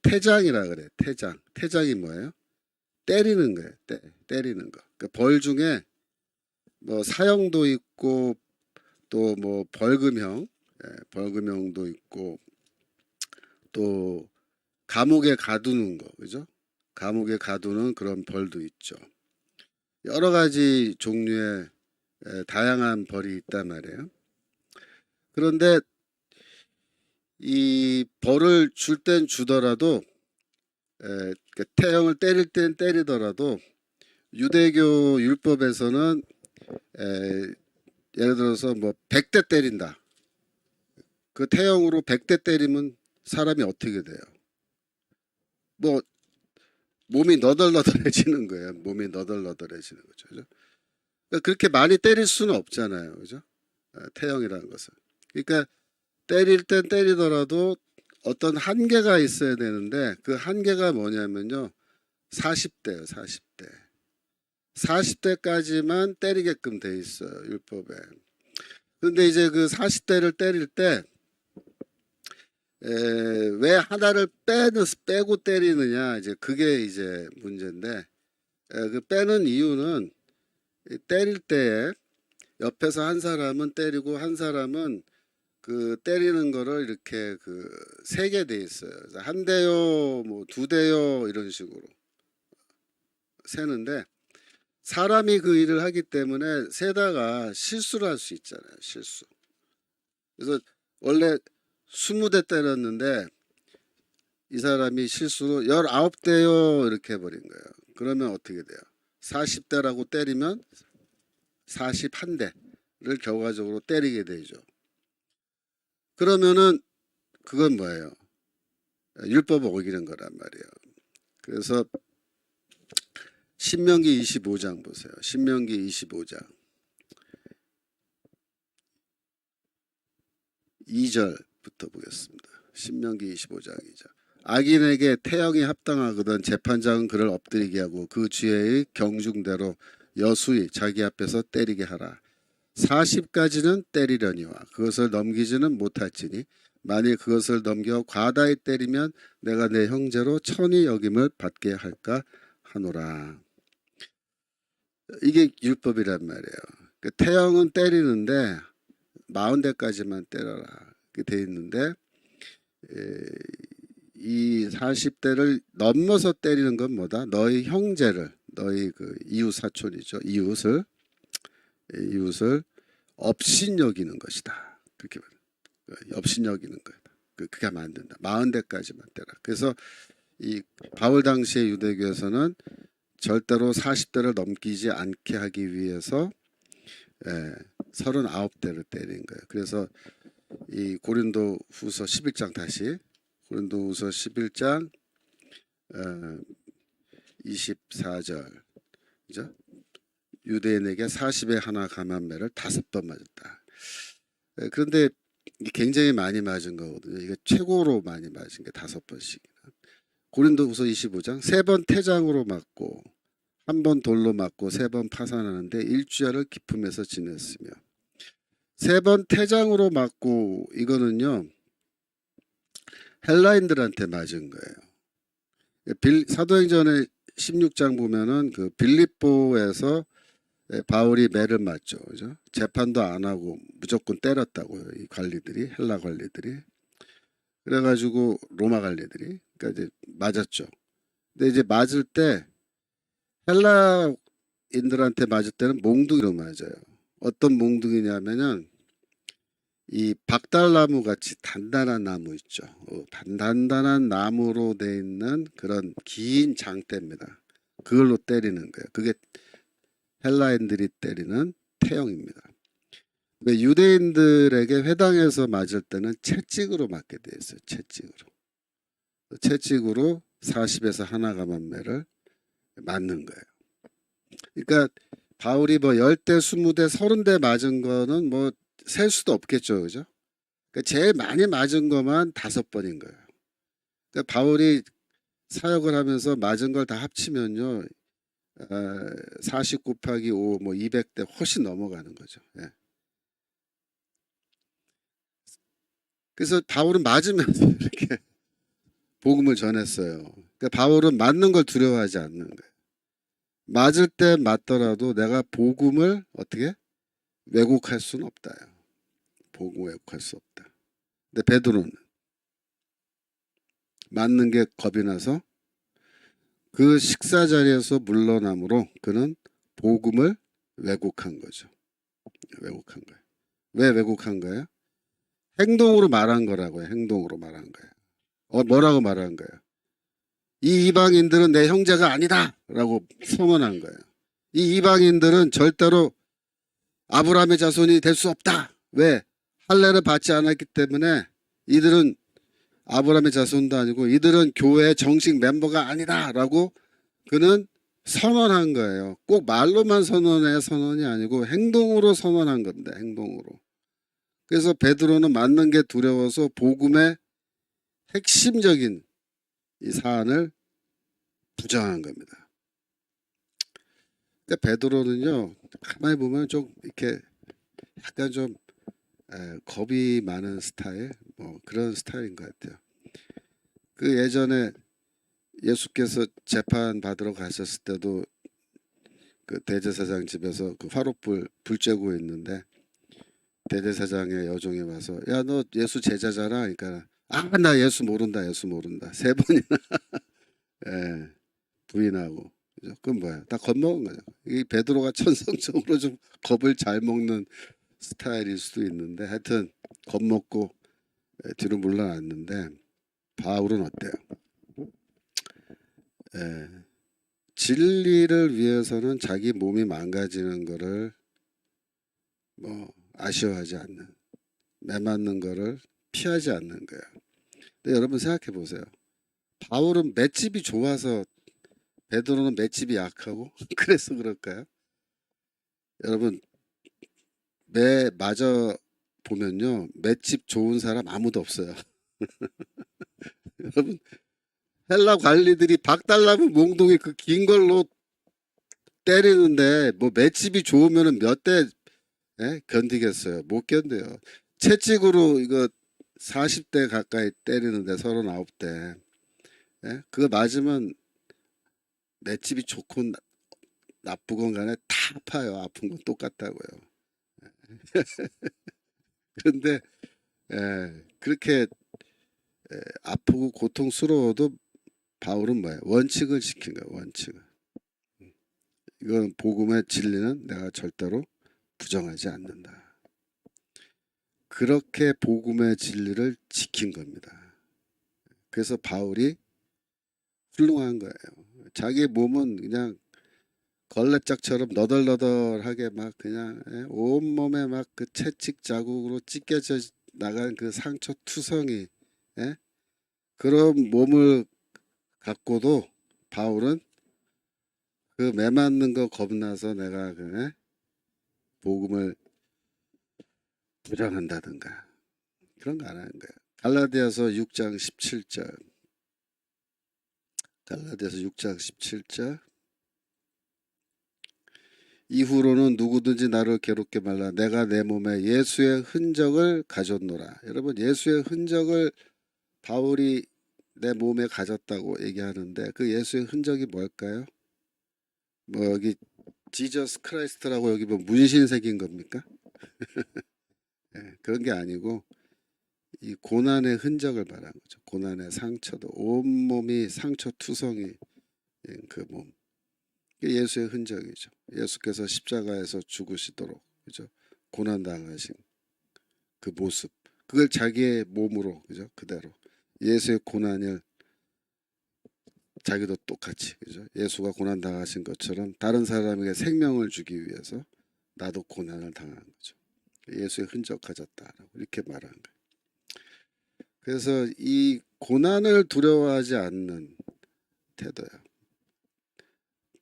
태장이라 그래. 태장. 태장이 뭐예요? 때리는 거예요. 때리는 거. 그러니까 벌 중에 뭐 사형도 있고 또 뭐 벌금형, 벌금형도 있고 또 감옥에 가두는 거, 그죠? 감옥에 가두는 그런 벌도 있죠. 여러 가지 종류의 다양한 벌이 있단 말이에요. 그런데 이 벌을 줄 땐 주더라도 그러니까 태형을 때릴 땐 때리더라도 유대교 율법에서는 예를 들어서 뭐 100대 때린다. 그 태형으로 100대 때리면 사람이 어떻게 돼요? 뭐 몸이 너덜너덜해지는 거예요. 몸이 너덜너덜해지는 거죠. 그죠? 그러니까 그렇게 많이 때릴 수는 없잖아요. 그죠? 태형이라는 것은. 그러니까 때릴 땐 때리더라도 어떤 한계가 있어야 되는데 그 한계가 뭐냐면요. 40대예요. 40대. 40대까지만 때리게끔 돼 있어요. 율법에. 근데 이제 그 40대를 때릴 때 왜 하나를 빼고 때리느냐 이제 그게 이제 문제인데 그 빼는 이유는 때릴 때에 옆에서 한 사람은 때리고 한 사람은 그 때리는 거를 이렇게 그 세게 돼 있어요. 그래서 한 대요, 뭐 두 대요 이런 식으로 세는데 사람이 그 일을 하기 때문에 세다가 실수를 할 수 있잖아요. 실수. 그래서 원래 20대 때렸는데 이 사람이 실수로 19대요 이렇게 해버린 거예요. 그러면 어떻게 돼요? 40대라고 때리면 41대를 결과적으로 때리게 되죠. 그러면은 그건 뭐예요? 율법을 어기는 거란 말이에요. 그래서 신명기 25장 보세요. 신명기 25장 2절부터 보겠습니다. 신명기 25장 2절. 악인에게 태형이 합당하거든 재판장은 그를 엎드리게 하고 그 죄의 경중대로 여수히 자기 앞에서 때리게 하라. 40까지는 때리려니와 그것을 넘기지는 못할지니 만일 그것을 넘겨 과다히 때리면 내가 내 형제로 천히 여김을 받게 할까 하노라. 이게 율법이란 말이에요. 그 태형은 때리는데 40대까지만 때려라. 이렇게 돼 있는데 이 40대를 넘어서 때리는 건 뭐다? 너희 형제를, 너희 그 이웃 사촌이죠. 이웃을 업신여기는 것이다. 그렇게 업신여기는 거다. 그렇게 하면 안 된다. 40대까지만 때라. 그래서 이 바울 당시의 유대교에서는 절대로 40대를 넘기지 않게 하기 위해서 39대를 때린 거예요. 그래서 이 고린도후서 11장 다시 고린도후서 11장 24절 그죠? 유대인에게 40에 하나 감한매를 5번 맞았다. 그런데 이게 굉장히 많이 맞은 거거든요. 이게 최고로 많이 맞은 게 5번씩이나. 고린도후서 25장 3번 태장으로 맞고 1번 돌로 맞고 3번 파산하는데 일주야를 기품에서 지냈으며 3번 태장으로 맞고 이거는요 헬라인들한테 맞은 거예요. 사도행전의 16장 보면은 그 빌립보에서 바울이 매를 맞죠. 그죠? 재판도 안 하고 무조건 때렸다고요. 이 관리들이 헬라 관리들이. 그래가지고 로마 관리들이 그러니까 이제 맞았죠. 근데 이제 맞을 때 헬라인들한테 맞을 때는 몽둥이로 맞아요. 어떤 몽둥이냐면은 이 박달나무 같이 단단한 나무 있죠. 단단한 나무로 돼 있는 그런 긴 장대입니다. 그걸로 때리는 거예요. 그게 헬라인들이 때리는 태형입니다. 유대인들에게 회당에서 맞을 때는 채찍으로 맞게 돼 있어요. 채찍으로 40에서 하나 감한매를 맞는 거예요. 그러니까 바울이 뭐 10대, 20대, 30대 맞은 거는 뭐 셀 수도 없겠죠. 그죠? 그러니까 제일 많이 맞은 것만 5번인 거예요. 그러니까 바울이 사역을 하면서 맞은 걸 다 합치면요. 40 곱하기 5, 뭐 200대 훨씬 넘어가는 거죠. 예. 그래서 바울은 맞으면서 이렇게 복음을 전했어요. 그러니까 바울은 맞는 걸 두려워하지 않는 거예요. 맞을 때 맞더라도 내가 복음을 어떻게 왜곡할 수는 없다. 복음 왜곡할 수 없다. 근데 베드로는 맞는 게 겁이 나서 그 식사 자리에서 물러남으로 그는 복음을 왜곡한 거죠. 왜곡한 거예요. 왜 왜곡한 거예요? 행동으로 말한 거라고요. 행동으로 말한 거예요. 뭐라고 말한 거예요? 이 이방인들은 내 형제가 아니다 라고 선언한 거예요. 이 이방인들은 절대로 아브라함의 자손이 될 수 없다. 왜? 할례를 받지 않았기 때문에 이들은 아브라함의 자손도 아니고 이들은 교회의 정식 멤버가 아니다 라고 그는 선언한 거예요. 꼭 말로만 선언해야 선언이 아니고 행동으로 선언한 겁니다. 행동으로. 그래서 베드로는 맞는 게 두려워서 복음의 핵심적인 이 사안을 부정한 겁니다. 근데 베드로는요, 가만히 보면 좀 이렇게 약간 좀 겁이 많은 스타일, 뭐 그런 스타일인 것 같아요. 그 예전에 예수께서 재판 받으러 가셨을 때도 그 대제사장 집에서 그 화롯불 불 쬐고 있는데 대제사장의 여종이 와서 야 너 예수 제자잖아. 그러니까 나 예수 모른다 예수 모른다 세 번이나 예, 부인하고 그죠? 그건 뭐야? 다 겁먹은 거죠. 이 베드로가 천성적으로 좀 겁을 잘 먹는 스타일일 수도 있는데 하여튼 겁먹고 뒤로 물러났는데 바울은 어때요? 예, 진리를 위해서는 자기 몸이 망가지는 거를 뭐 아쉬워하지 않는 매맞는 거를 피하지 않는 거예요. 근데 여러분 생각해 보세요. 바울은 맷집이 좋아서 베드로는 맷집이 약하고 그래서 그럴까요? 여러분 매 맞아 보면요 맷집 좋은 사람 아무도 없어요. 여러분 헬라 관리들이 박달나무 몽둥이 그 긴 걸로 때리는데 뭐 맷집이 좋으면은 몇 대 견디겠어요? 못 견뎌요. 채찍으로 이거 40대 가까이 때리는데 39대 그거 맞으면 맷집이 좋고 나쁘건 간에 다 아파요. 아픈 건 똑같다고요. 그런데 그렇게 아프고 고통스러워도 바울은 뭐예요? 원칙을 지킨 거예요. 원칙을. 이건 복음의 진리는 내가 절대로 부정하지 않는다. 그렇게 복음의 진리를 지킨 겁니다. 그래서 바울이 훌륭한 거예요. 자기 몸은 그냥 걸레짝처럼 너덜너덜하게 막 그냥 온몸에 막 그 채찍 자국으로 찢겨져 나간 그 상처 투성이 그런 몸을 갖고도 바울은 그 매맞는 거 겁나서 내가 그 복음을 부정한다든가 그런 거 안 하는 거예요. 갈라디아서 6장 17절 갈라디아서 6장 17절 이후로는 누구든지 나를 괴롭게 말라 내가 내 몸에 예수의 흔적을 가졌노라. 여러분 예수의 흔적을 바울이 내 몸에 가졌다고 얘기하는데 그 예수의 흔적이 뭘까요? 뭐 여기 지저스 크라이스트라고 여기 뭐 문신 새긴 겁니까? 그런 게 아니고 이 고난의 흔적을 말하는 거죠. 고난의 상처도 온몸이 상처 투성이 그 몸. 그게 예수의 흔적이죠. 예수께서 십자가에서 죽으시도록 그죠? 고난 당하신 그 모습. 그걸 자기의 몸으로 그죠? 그대로 예수의 고난을 자기도 똑같이 그죠? 예수가 고난 당하신 것처럼 다른 사람에게 생명을 주기 위해서 나도 고난을 당한 거죠. 예수의 흔적 가졌다라고 이렇게 말하는 거예요. 그래서 이 고난을 두려워하지 않는 태도예요.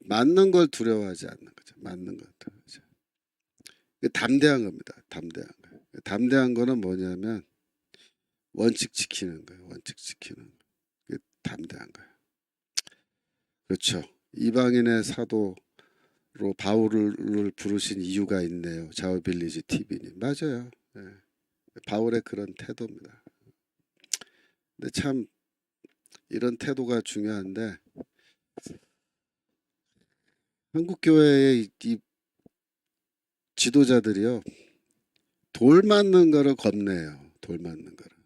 맞는 걸 두려워하지 않는 거죠. 맞는 걸 두려워하지. 담대한 겁니다. 담대한 거. 담대한 거는 뭐냐면 원칙 지키는 거예요. 원칙 지키는 거. 그게 담대한 거예요. 그렇죠. 이방인의 사도로 바울을 부르신 이유가 있네요. 자우빌리지 TV님. 맞아요. 바울의 그런 태도입니다. 근데 참 이런 태도가 중요한데 한국 교회의 이 지도자들이요 돌 맞는 거를 겁내요. 돌 맞는 거를.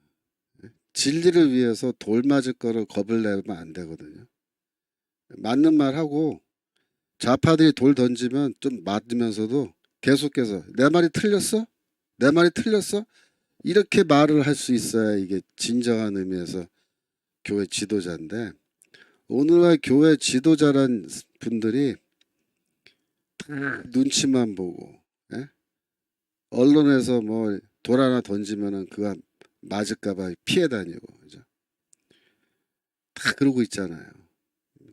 진리를 위해서 돌 맞을 거를 겁을 내면 안 되거든요. 맞는 말 하고 좌파들이 돌 던지면 좀 맞으면서도 계속해서 내 말이 틀렸어? 내 말이 틀렸어? 이렇게 말을 할 수 있어야 이게 진정한 의미에서 교회 지도자인데 오늘날 교회 지도자란 분들이 눈치만 보고 예? 언론에서 뭐 돌 하나 던지면은 그가 맞을까봐 피해 다니고 그죠? 다 그러고 있잖아요.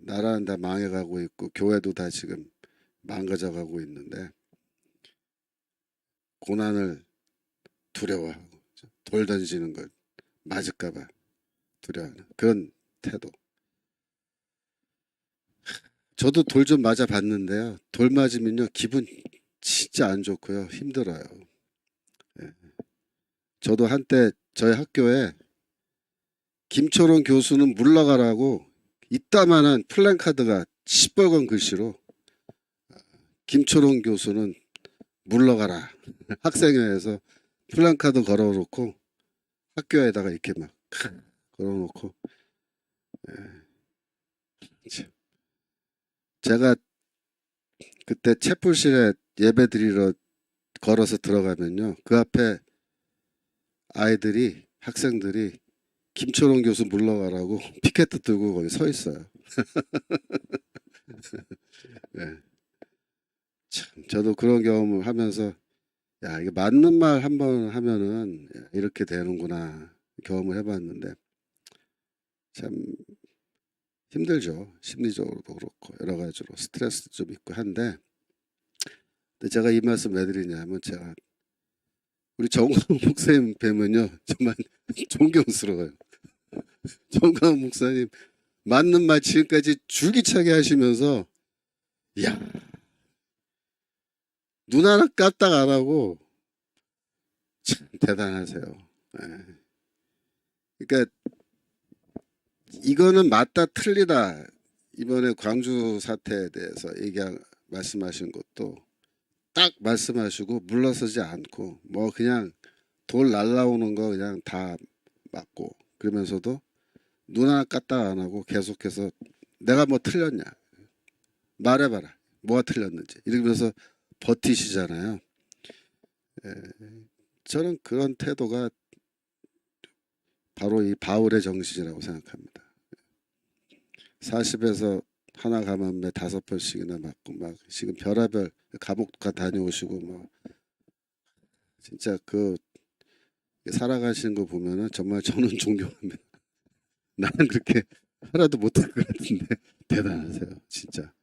나라는 다 망해가고 있고 교회도 다 지금 망가져가고 있는데 고난을 두려워하고 그죠? 돌 던지는 걸 맞을까봐 두려워하는 그런 태도. 저도 돌 좀 맞아 봤는데요. 돌 맞으면요 기분 진짜 안 좋고요 힘들어요. 예. 저도 한때 저희 학교에 김초롱 교수는 물러가라고 이따만한 플랜카드가 시뻘건 글씨로 김초롱 교수는 물러가라 학생회에서 플랜카드 걸어놓고 학교에다가 이렇게 막 걸어놓고 예. 참. 제가 그때 채플실에 예배 드리러 걸어서 들어가면요 그 앞에 아이들이 학생들이 김초롱 교수 물러가라고 피켓 들고 거기 서 있어요. 예. 참 저도 그런 경험을 하면서 야 이게 맞는 말 한 번 하면은 이렇게 되는구나 경험을 해봤는데 참 힘들죠. 심리적으로도 그렇고 여러 가지로 스트레스도 좀 있고 한데 근데 제가 이 말씀 왜 드리냐면 제가 우리 정광 목사님 뵈면요 정말 존경스러워요. 정광 목사님 맞는 말 지금까지 줄기차게 하시면서 야 눈 하나 까딱 안 하고 참 대단하세요. 예. 그러니까 이거는 맞다 틀리다 이번에 광주 사태에 대해서 말씀하신 것도 딱 말씀하시고 물러서지 않고 뭐 그냥 돌 날라오는 거 그냥 다 맞고 그러면서도 눈 하나 까딱 안 하고 계속해서 내가 뭐 틀렸냐 말해봐라 뭐가 틀렸는지 이러면서 버티시잖아요. 예, 저는 그런 태도가 바로 이 바울의 정신이라고 생각합니다. 40에서 하나 감염에 5번씩이나 맞고 막 지금 별의별 감옥 다녀오시고 뭐 진짜 그 살아가시는 거 보면은 정말 저는 존경합니다. 나는 그렇게 하나도 못할 것 같은데 대단하세요 진짜.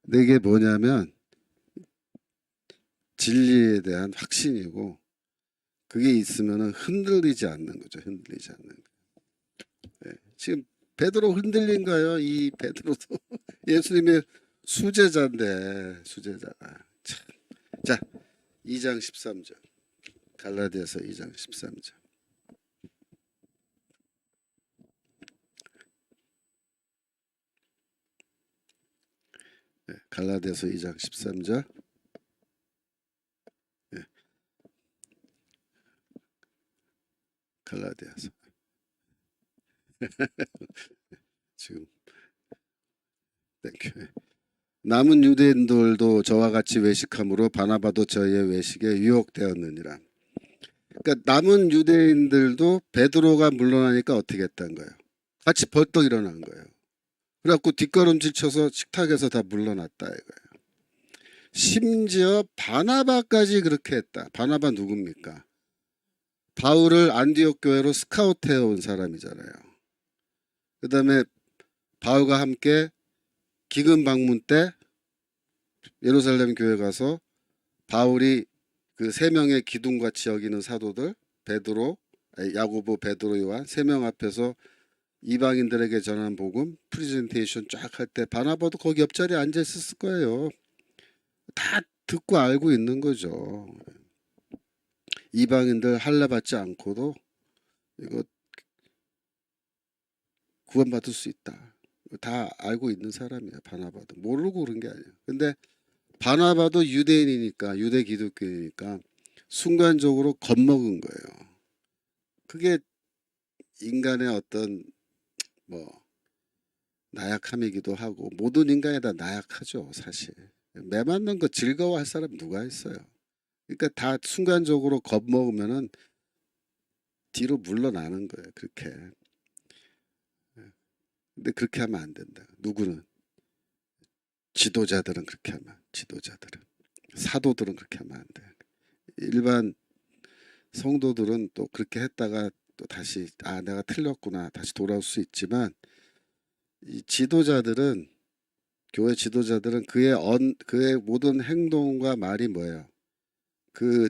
근데 이게 뭐냐면 진리에 대한 확신이고 그게 있으면은 흔들리지 않는 거죠. 흔들리지 않는 거. 네. 지금 베드로 흔들린 거예요. 이 베드로도 예수님의 수제자인데 수제자가 참. 자 2장 13절 갈라디아서 2장 13절 네, 갈라디아서 2장 13절 네, 갈라디아서 지금 땡큐. 남은 유대인들도 저와 같이 외식함으로 바나바도 저희의 외식에 유혹되었느니라. 그러니까 남은 유대인들도 베드로가 물러나니까 어떻게 했다는 거예요. 같이 벌떡 일어난 거예요. 그래갖고 뒷걸음질 쳐서 식탁에서 다 물러났다 이거예요. 심지어 바나바까지 그렇게 했다. 바나바 누굽니까? 바울을 안디옥 교회로 스카우트해 온 사람이잖아요. 그 다음에 바울과 함께 기금 방문 때 예루살렘 교회 가서 바울이 그 3명의 기둥같이 여기는 사도들 베드로, 야고보, 베드로, 요한 3명 앞에서 이방인들에게 전한 복음 프리젠테이션 쫙 할 때 바나바도 거기 옆자리에 앉아 있었을 거예요. 다 듣고 알고 있는 거죠. 이방인들 할례 받지 않고도 이거 구원받을 수 있다. 다 알고 있는 사람이야. 바나바도 모르고 그런 게 아니야. 근데 바나바도 유대인이니까, 유대 기독교이니까 순간적으로 겁먹은 거예요. 그게 인간의 어떤 뭐 나약함이기도 하고, 모든 인간이 다 나약하죠 사실. 매 맞는 거 즐거워할 사람 누가 있어요. 그러니까 다 순간적으로 겁먹으면은 뒤로 물러나는 거예요. 그렇게. 근데 그렇게 하면 안 된다. 누구는? 지도자들은 그렇게 하면, 지도자들은, 사도들은 그렇게 하면 안 돼. 일반 성도들은 또 그렇게 했다가 또 다시 내가 틀렸구나 다시 돌아올 수 있지만, 이 지도자들은, 교회 지도자들은 그의 모든 행동과 말이 뭐예요? 그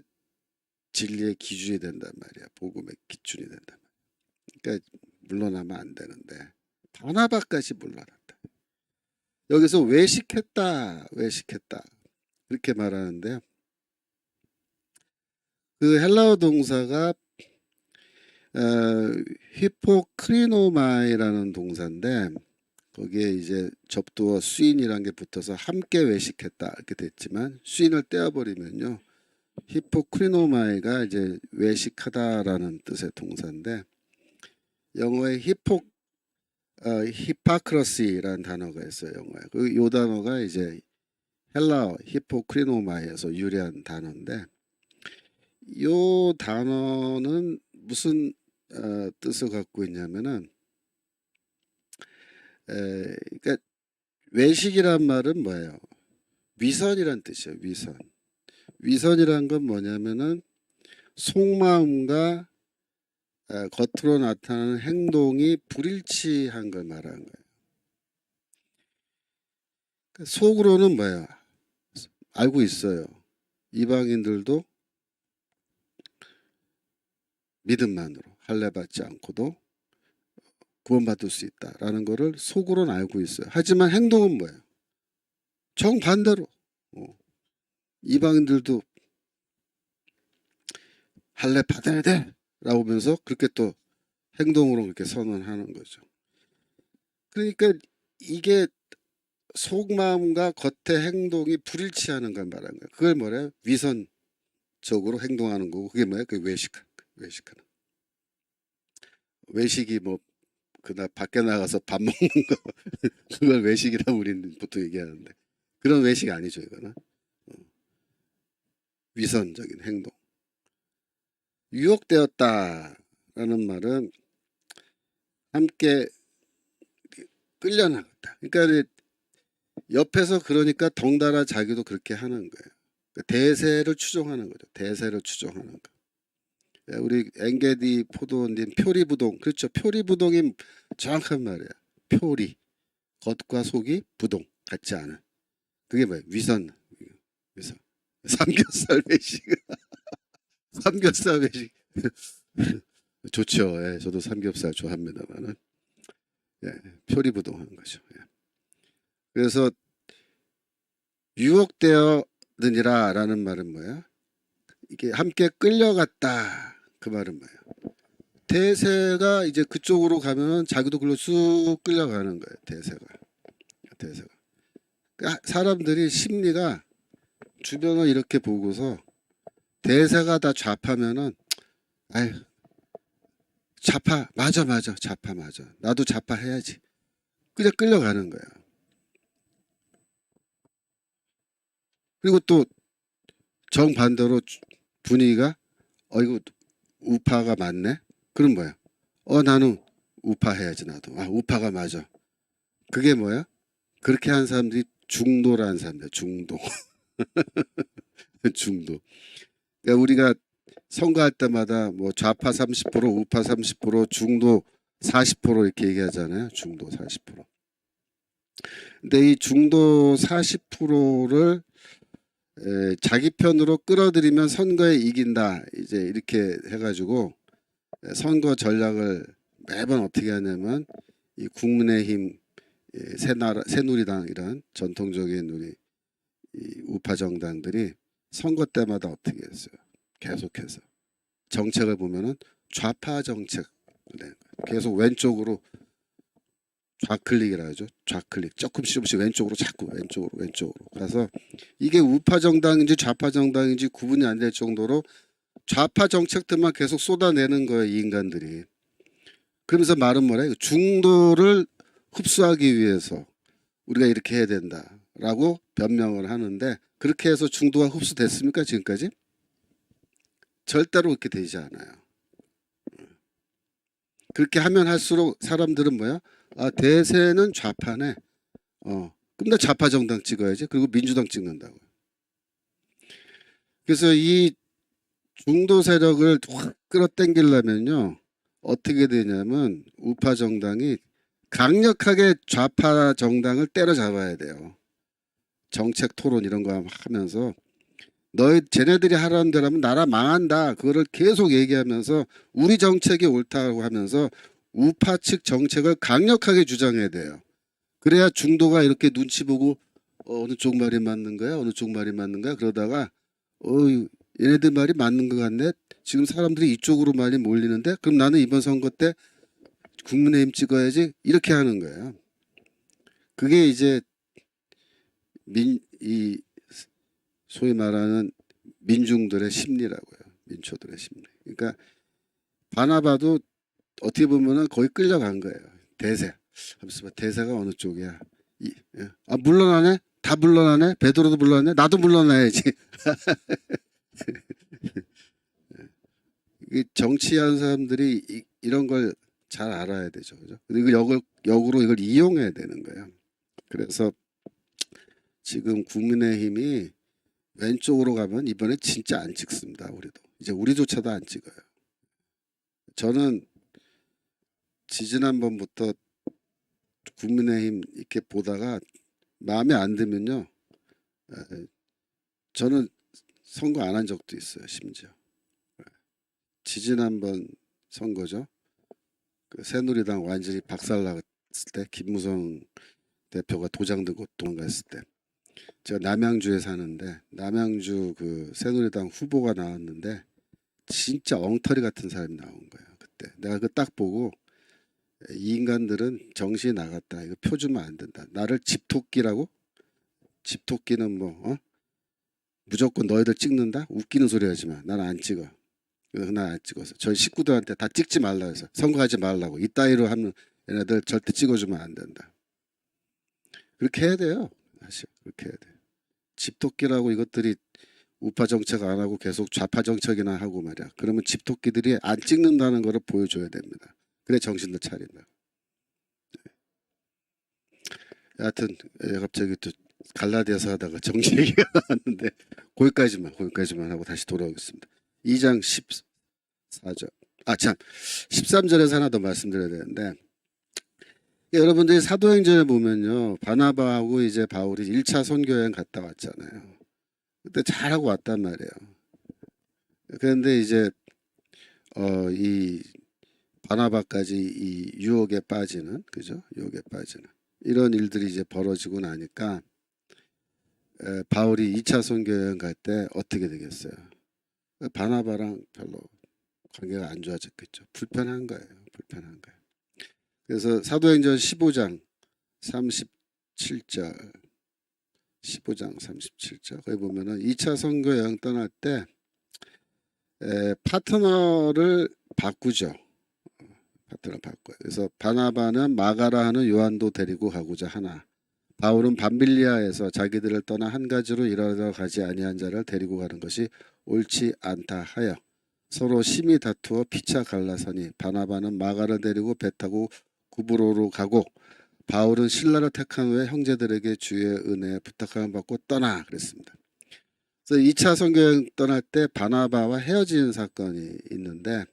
진리의 기준이 된단 말이야. 복음의 기준이 된단 말이야. 그러니까 물러나면 안 되는데 바나바까지 물러났다. 여기서 외식했다, 외식했다 이렇게 말하는데요. 그 헬라어 동사가 히포크리노마이라는 동사인데, 거기에 이제 접두어 수인이라는 게 붙어서 함께 외식했다 이렇게 됐지만, 수인을 떼어버리면요 히포크리노마이가 이제 외식하다라는 뜻의 동사인데, 영어에 히파크러시라는 단어가 있어요. 영어에 요 단어가 이제 헬라어 히포크리노마이에서 유래한 단어인데, 요 단어는 무슨 뜻을 갖고 있냐면은, 그러니까 외식이란 말은 뭐예요? 위선이란 뜻이에요. 위선. 위선이란 건 뭐냐면은 속마음과 겉으로 나타나는 행동이 불일치한 걸 말하는 거예요. 그러니까 속으로는 뭐예요? 알고 있어요. 이방인들도 믿음만으로 할례 받지 않고도 구원받을 수 있다라는 거를 속으로는 알고 있어요. 하지만 행동은 뭐예요? 정반대로 이방인들도 할례 받아야 돼 라고 하면서 그렇게 또 행동으로 그렇게 선언하는 거죠. 그러니까 이게 속마음과 겉의 행동이 불일치하는 걸 말하는 거예요. 그걸 뭐래요? 위선적으로 행동하는 거고, 그게 뭐예요? 그게 외식하는. 외식이 뭐 그날 밖에 나가서 밥 먹는 거 그걸 외식이라고 우리는 보통 얘기하는데, 그런 외식 아니죠. 이거는 위선적인 행동. 유혹되었다라는 말은 함께 끌려나갔다. 그러니까 옆에서 그러니까 덩달아 자기도 그렇게 하는 거예요. 대세를 추종하는 거죠. 대세를 추종하는 거. 우리 엥게디 포도님 표리부동, 그렇죠. 표리부동이 정확한 말이에요. 표리, 겉과 속이 부동, 같지 않은. 그게 뭐예요? 위선. 삼겹살 외식. 삼겹살 외식. 좋죠. 예, 저도 삼겹살 좋아합니다만은, 예, 표리부동하는 거죠. 예. 그래서 유혹되었느니라라는 말은 뭐야? 이게 함께 끌려갔다. 그 말은 뭐예요? 대세가 이제 그쪽으로 가면은 자기도 글로 쑥 끌려가는 거예요. 대세가. 그러니까 사람들이 심리가 주변을 이렇게 보고서 대세가 다 좌파면은, 아유, 좌파 맞아 좌파 맞아, 나도 좌파 해야지, 그냥 끌려가는 거예요. 그리고 또 정반대로 분위기가 이거 우파가 맞네? 그럼 뭐야? 나는 우파 해야지 나도. 우파가 맞아. 그게 뭐야? 그렇게 한 사람들이 중도라는 사람들. 중도. 중도. 그러니까 우리가 선거할 때마다 뭐 좌파 30%, 우파 30%, 중도 40% 이렇게 얘기하잖아요. 중도 40%. 근데 이 중도 40%를 자기 편으로 끌어들이면 선거에 이긴다. 이제 이렇게 해가지고 선거 전략을 매번 어떻게 하냐면, 이 국민의힘, 새누리당 이런 전통적인 우리 이 우파 정당들이 선거 때마다 어떻게 했어요? 계속해서 정책을 보면은 좌파 정책, 계속 왼쪽으로 좌클릭이라 하죠. 좌클릭 조금씩 왼쪽으로 자꾸 왼쪽으로 가서 이게 우파 정당인지 좌파 정당인지 구분이 안 될 정도로 좌파 정책들만 계속 쏟아내는 거예요, 이 인간들이. 그러면서 말은 뭐래? 중도를 흡수하기 위해서 우리가 이렇게 해야 된다라고 변명을 하는데, 그렇게 해서 중도가 흡수됐습니까 지금까지? 절대로 그렇게 되지 않아요. 그렇게 하면 할수록 사람들은 뭐야? 아, 대세는 좌파네. 그럼 나 좌파 정당 찍어야지. 그리고 민주당 찍는다고. 그래서 이 중도 세력을 확 끌어당기려면요, 어떻게 되냐면 우파 정당이 강력하게 좌파 정당을 때려잡아야 돼요. 정책 토론 이런 거 하면서 쟤네들이 하라는 대로 하면 나라 망한다, 그거를 계속 얘기하면서 우리 정책이 옳다고 하면서 우파 측 정책을 강력하게 주장해야 돼요. 그래야 중도가 이렇게 눈치 보고 어느 쪽 말이 맞는 거야, 어느 쪽 말이 맞는 거야, 그러다가 얘네들 말이 맞는 것 같네, 지금 사람들이 이쪽으로 많이 몰리는데, 그럼 나는 이번 선거 때 국민의힘 찍어야지, 이렇게 하는 거예요. 그게 이제 이 소위 말하는 민중들의 심리라고요. 민초들의 심리. 그러니까 바나바도 어떻게 보면은 거의 끌려간 거예요. 대세. 대세가 어느 쪽이야? 아, 물러나네? 다 물러나네? 베드로도 물러나네? 나도 물러나야지. 정치하는 사람들이 이런 걸 잘 알아야 되죠. 그죠? 그리고 역으로 이걸 이용해야 되는 거예요. 그래서 지금 국민의힘이 왼쪽으로 가면 이번에 진짜 안 찍습니다. 이제 우리조차도 안 찍어요. 저는 지지난번부터 국민의힘 이렇게 보다가 마음에 안 들면요, 저는 선거 안 한 적도 있어요. 심지어 지지난번 선거죠. 그 새누리당 완전히 박살났을 때, 김무성 대표가 도장 들고 도망갔을 때, 제가 남양주에 사는데 남양주 그 새누리당 후보가 나왔는데 진짜 엉터리 같은 사람이 나온 거예요. 그때 내가 그 딱 보고, 이 인간들은 정신이 나갔다, 이거 표 주면 안 된다, 나를 집토끼라고? 집토끼는 뭐 무조건 너희들 찍는다? 웃기는 소리 하지 마. 난 안 찍어. 난 안 찍어서 저희 식구들한테 다 찍지 말라 해서, 선거하지 말라고. 이따위로 하면 얘네들 절대 찍어주면 안 된다. 그렇게 해야 돼요. 사실 그렇게 해야 돼. 집토끼라고 이것들이 우파 정책 안 하고 계속 좌파 정책이나 하고 말이야. 그러면 집토끼들이 안 찍는다는 거를 보여줘야 됩니다. 그래 정신들 차린다. 여하튼 갑자기 또 갈라디아서 하다가 정치 얘기가 나왔는데 거기까지만 하고 다시 돌아오겠습니다. 2장 14절. 참 13절에서 하나 더 말씀드려야 되는데, 여러분들이 사도행전에 보면요, 바나바하고 이제 바울이 1차 선교여행 갔다 왔잖아요. 그때 잘하고 왔단 말이에요. 그런데 이제 이 바나바까지 이 유혹에 빠지는, 그죠? 유혹에 빠지는 이런 일들이 이제 벌어지고 나니까 바울이 2차 선교여행 갈 때 어떻게 되겠어요? 바나바랑 별로 관계가 안 좋아졌겠죠. 불편한 거예요. 그래서 사도행전 15장 37절, 15장 37절 거기 보면은 2차 선교 여행 떠날 때 파트너를 바꾸죠. 파트너를 바꿔요. 그래서 바나바는 마가라 하는 요한도 데리고 가고자 하나, 바울은 밤빌리아에서 자기들을 떠나 한 가지로 일하러 가지 아니한 자를 데리고 가는 것이 옳지 않다 하여 서로 심히 다투어 피차 갈라서니, 바나바는 마가를 데리고 배 타고 구브로로 가고, 바울은 신라를 택한 후에 형제들에게 주의 은혜 부탁함을 받고 떠나 그랬습니다. 그래서 2차 선교여행 떠날 때 바나바와 헤어지는 사건이 있는데,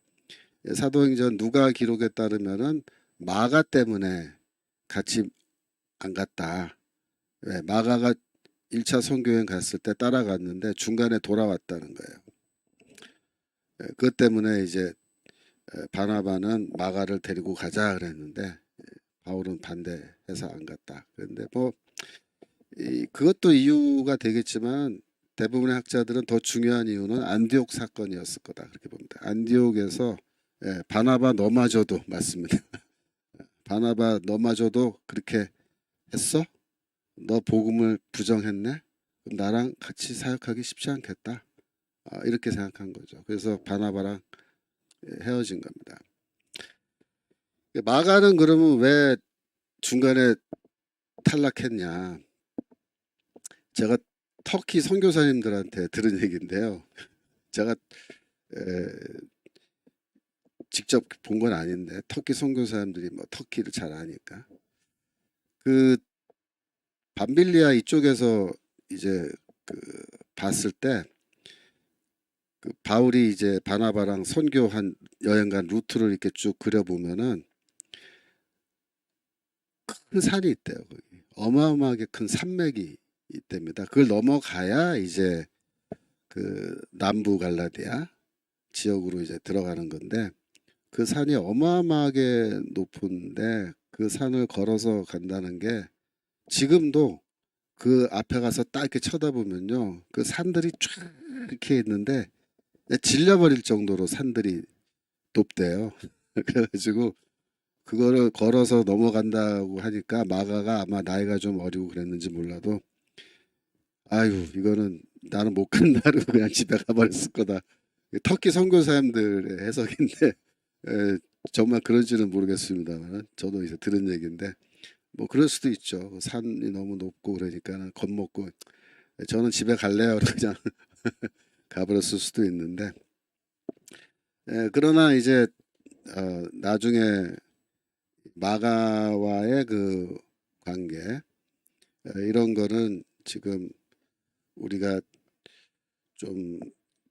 사도행전 누가 기록에 따르면은 마가 때문에 같이 안 갔다. 왜? 마가가 1차 선교여행 갔을 때 따라갔는데 중간에 돌아왔다는 거예요. 그것 때문에 이제 바나바는 마가를 데리고 가자 그랬는데 바울은 반대해서 안 갔다. 그런데 뭐 그것도 이유가 되겠지만 대부분의 학자들은 더 중요한 이유는 안디옥 사건이었을 거다 그렇게 봅니다. 안디옥에서 바나바 너마저도 맞습니다. 바나바 너마저도 그렇게 했어? 너 복음을 부정했네? 그럼 나랑 같이 사역하기 쉽지 않겠다. 이렇게 생각한 거죠. 그래서 바나바랑 헤어진 겁니다. 마가는 그러면 왜 중간에 탈락했냐? 제가 터키 선교사님들한테 들은 얘기인데요. 제가 직접 본 건 아닌데 터키 선교사님들이 뭐 터키를 잘 아니까 그 밤빌리아 이쪽에서 이제 그 봤을 때 그 바울이 이제 바나바랑 선교한 여행 간 루트를 이렇게 쭉 그려보면은 큰 산이 있대요. 거기 어마어마하게 큰 산맥이 있답니다. 그걸 넘어가야 이제 그 남부 갈라디아 지역으로 이제 들어가는 건데 그 산이 어마어마하게 높은데 그 산을 걸어서 간다는 게 지금도 그 앞에 가서 딱 이렇게 쳐다보면요 그 산들이 쫙 이렇게 있는데 질려버릴 정도로 산들이 높대요. 그래가지고 그거를 걸어서 넘어간다고 하니까 마가가 아마 나이가 좀 어리고 그랬는지 몰라도 아유 이거는 나는 못 간다고 그냥 집에 가버렸을 거다. 터키 선교사님들의 해석인데 정말 그런지는 모르겠습니다만 저도 이제 들은 얘기인데 뭐 그럴 수도 있죠. 산이 너무 높고 그러니까 겁먹고 저는 집에 갈래요. 그냥 가버렸을 수도 있는데 그러나 이제 나중에 마가와의 그 관계 이런 거는 지금 우리가 좀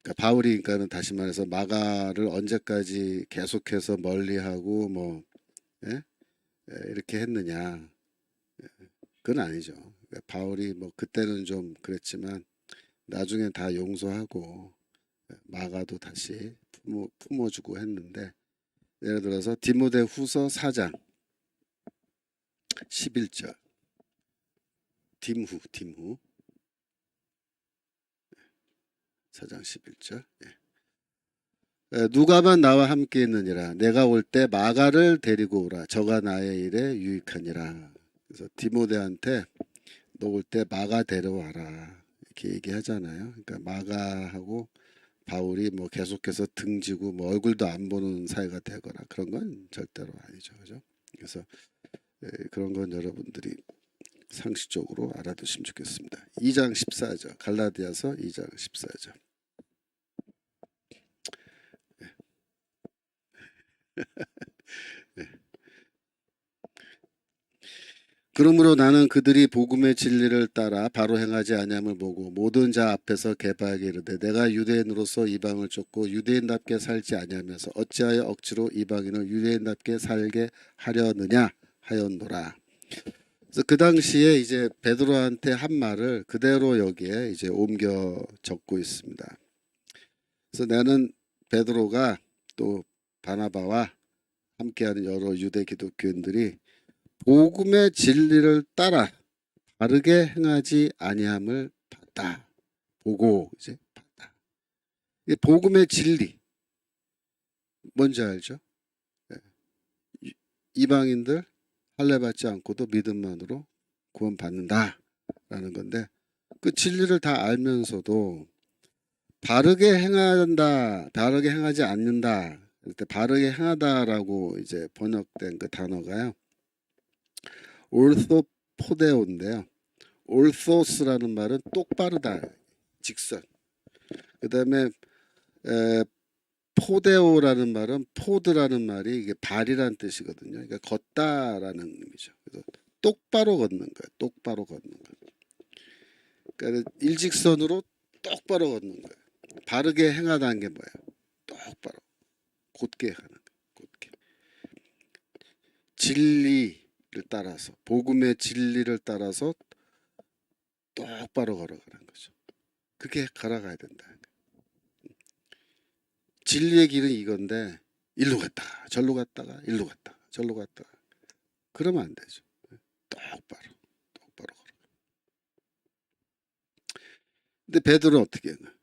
그러니까 바울이 그러니까는 다시 말해서 마가를 언제까지 계속해서 멀리하고 뭐 예? 이렇게 했느냐 그건 아니죠. 그러니까 바울이 뭐 그때는 좀 그랬지만 나중에 다 용서하고 마가도 다시 품어주고 했는데 예를 들어서 디모데 후서 4장 11절 딤후 4장 11절 누가만 나와 함께 있느니라 내가 올 때 마가를 데리고 오라 저가 나의 일에 유익하니라. 그래서 디모데한테 너 올 때 마가 데려와라 이렇게 얘기하잖아요. 그러니까 마가하고 바울이 뭐 계속해서 등지고 뭐 얼굴도 안 보는 사이가 되거나 그런 건 절대로 아니죠. 그죠? 그래서 그런 건 여러분들이 상식적으로 알아두시면 좋겠습니다. 2장 14절 갈라디아서 2장 14절 그러므로 나는 그들이 복음의 진리를 따라 바로 행하지 아니함을 보고 모든 자 앞에서 개바하게 이르되 내가 유대인으로서 이방을 쫓고 유대인답게 살지 아니하면서 어찌하여 억지로 이방인을 유대인답게 살게 하려느냐 하였노라. 그래서 그 당시에 이제 베드로한테 한 말을 그대로 여기에 이제 옮겨 적고 있습니다. 그래서 나는 베드로가 또 바나바와 함께하는 여러 유대 기독교인들이 복음의 진리를 따라 바르게 행하지 아니함을 봤다. 보고 이제 봤다. 이 복음의 진리 뭔지 알죠? 이방인들 할례 받지 않고도 믿음만으로 구원받는다라는 건데 그 진리를 다 알면서도 바르게 행한다, 바르게 행하지 않는다. 그때 바르게 행하다라고 이제 번역된 그 단어가요. 올소포데오인데요. 올소스라는 말은 똑바르다, 직선. 그 다음에 포데오라는 말은 포드라는 말이 이게 발이라는 뜻이거든요. 그러니까 걷다라는 의미죠. 그래서 똑바로 걷는 거예요. 똑바로 걷는 거. 그러니까 일직선으로 똑바로 걷는 거예요. 바르게 행하다는 게 뭐예요? 똑바로 곧게 하는 거예요. 곧게. 진리를 따라서 복음의 진리를 따라서 똑바로 걸어가는 거죠. 그렇게 걸어가야 된다. 진리의 길은 이건데 일로 갔다가 절로 갔다가 일로 갔다가 절로 갔다가 그러면 안 되죠. 똑바로 걸어. 근데 베드로는 어떻게 했나?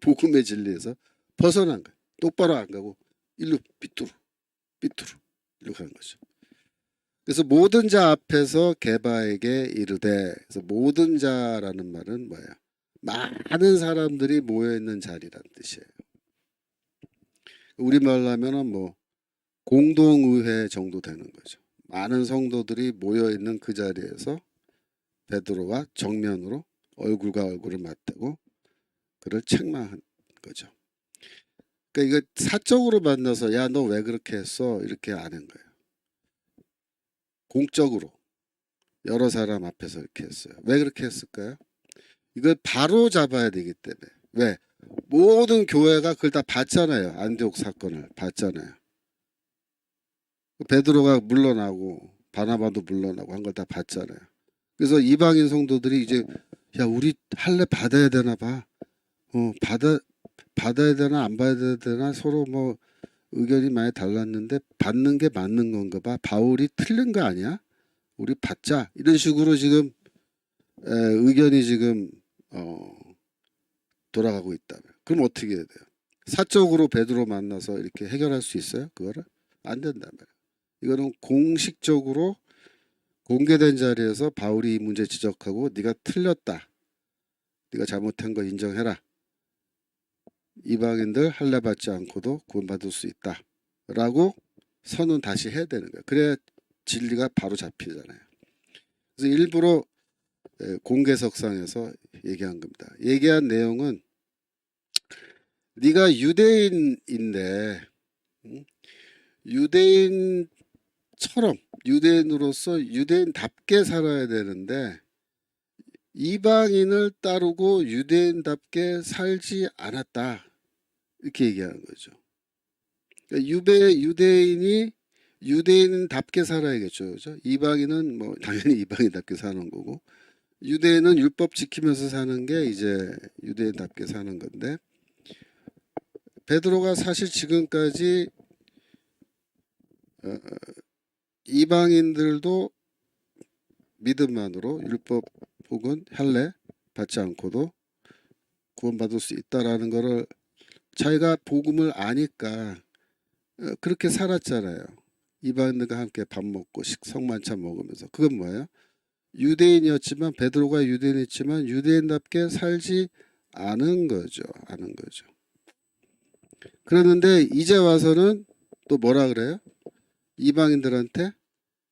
복음의 진리에서 벗어난 거야. 똑바로 안 가고 일로 삐뚤어 일로 가는 거죠. 그래서 모든 자 앞에서 게바에게 이르되, 그래서 모든 자라는 말은 뭐예요? 많은 사람들이 모여 있는 자리란 뜻이에요. 우리말로 하면은 뭐 공동의회 정도 되는 거죠. 많은 성도들이 모여 있는 그 자리에서 베드로와 정면으로 얼굴과 얼굴을 맞대고 그를 책망한 거죠. 그러니까 이거 사적으로 만나서 야, 너 왜 그렇게 했어? 이렇게 안 한 거예요. 공적으로 여러 사람 앞에서 이렇게 했어요. 왜 그렇게 했을까요? 이걸 바로 잡아야 되기 때문에. 왜? 모든 교회가 그걸 다 봤잖아요. 안디옥 사건을 봤잖아요. 베드로가 물러나고 바나바도 물러나고 한 걸 다 봤잖아요. 그래서 이방인 성도들이 이제 야, 우리 할례 받아야 되나 봐. 받아야 되나 안 받아야 되나 서로 뭐 의견이 많이 달랐는데 받는 게 맞는 건가 봐. 바울이 틀린 거 아니야? 우리 받자. 이런 식으로 지금 의견이 지금 돌아가고 있다. 그럼 어떻게 해야 돼요? 사적으로 베드로 만나서 이렇게 해결할 수 있어요? 그거를? 안 된다며. 이거는 공식적으로 공개된 자리에서 바울이 이 문제 지적하고 네가 틀렸다. 네가 잘못한 거 인정해라. 이방인들 할례 받지 않고도 구원받을 수 있다. 라고 선언 다시 해야 되는 거예요. 그래야 진리가 바로 잡히잖아요. 그래서 일부러 공개석상에서 얘기한 겁니다. 얘기한 내용은 네가 유대인인데 유대인처럼 유대인으로서 유대인답게 살아야 되는데 이방인을 따르고 유대인답게 살지 않았다. 이렇게 얘기하는 거죠. 그러니까 유대인이 유대인답게 살아야겠죠. 그죠? 이방인은 뭐 당연히 이방인답게 사는 거고 유대인은 율법 지키면서 사는 게 이제 유대인답게 사는 건데 베드로가 사실 지금까지 어, 이방인들도 믿음만으로 율법 혹은 할례 받지 않고도 구원받을 수 있다라는 거를 자기가 복음을 아니까 그렇게 살았잖아요. 이방인들과 함께 밥 먹고 성만찬 먹으면서. 그건 뭐예요? 유대인이었지만 베드로가 유대인이지만 유대인답게 살지 않은 거죠. 않은 거죠. 그러는데 이제 와서는 또 뭐라 그래요? 이방인들한테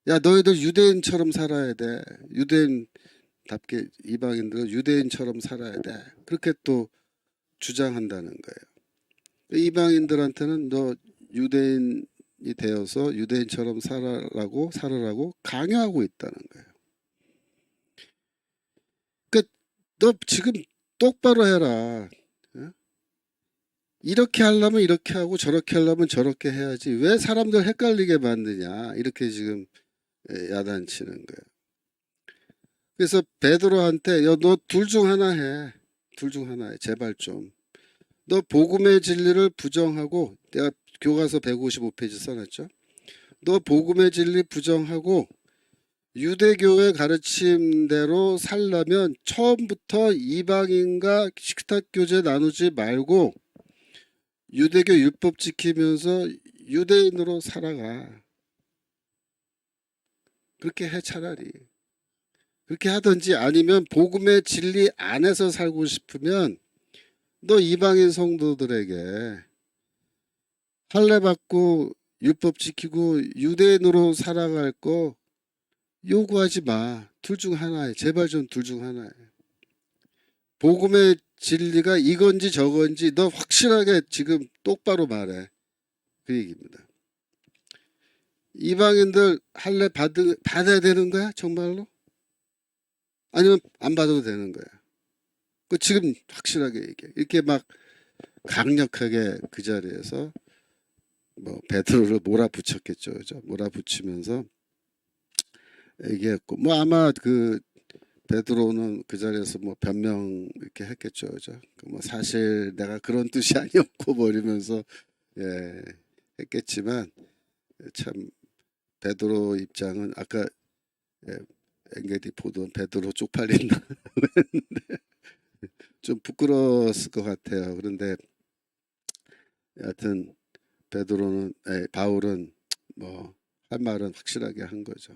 야, 너희들 유대인처럼 살아야 돼. 유대인답게 이방인들은 유대인처럼 살아야 돼. 그렇게 또 주장한다는 거예요. 이방인들한테는 너 유대인이 되어서 유대인처럼 살으라고 강요하고 있다는 거예요. 그러니까 너 지금 똑바로 해라. 어? 이렇게 하려면 이렇게 하고 저렇게 하려면 저렇게 해야지. 왜 사람들 헷갈리게 만드냐. 이렇게 지금 야단치는 거예요. 그래서 베드로한테 너 둘 중 하나 해. 둘 중 하나 해. 제발 좀. 너 복음의 진리를 부정하고 내가 교과서 155페이지 써놨죠. 너 복음의 진리 부정하고 유대교의 가르침대로 살려면 처음부터 이방인과 식탁교제 나누지 말고 유대교 율법 지키면서 유대인으로 살아가. 그렇게 해 차라리. 그렇게 하든지 아니면 복음의 진리 안에서 살고 싶으면 너 이방인 성도들에게 할례 받고 율법 지키고 유대인으로 살아갈 거 요구하지 마. 둘 중 하나에 제발 좀 둘 중 하나에. 복음의 진리가 이건지 저건지 너 확실하게 지금 똑바로 말해. 그 얘기입니다. 이방인들 할례 받아야 되는 거야? 정말로? 아니면 안 받아도 되는 거야? 그 지금 확실하게 얘기해. 이렇게 막 강력하게 그 자리에서 뭐 베드로를 몰아붙였겠죠. 그죠? 몰아붙이면서 얘기했고 뭐 아마 그 베드로는 그 자리에서 뭐 변명 이렇게 했겠죠. 그죠? 뭐 사실 내가 그런 뜻이 아니었고 뭐 이러면서 예, 했겠지만 참 베드로 입장은 아까 예, 엔게디 보던 베드로 쪽팔린다 좀 부끄러웠을 것 같아요. 그런데 여하튼 바울은 뭐 할 말은 확실하게 한 거죠.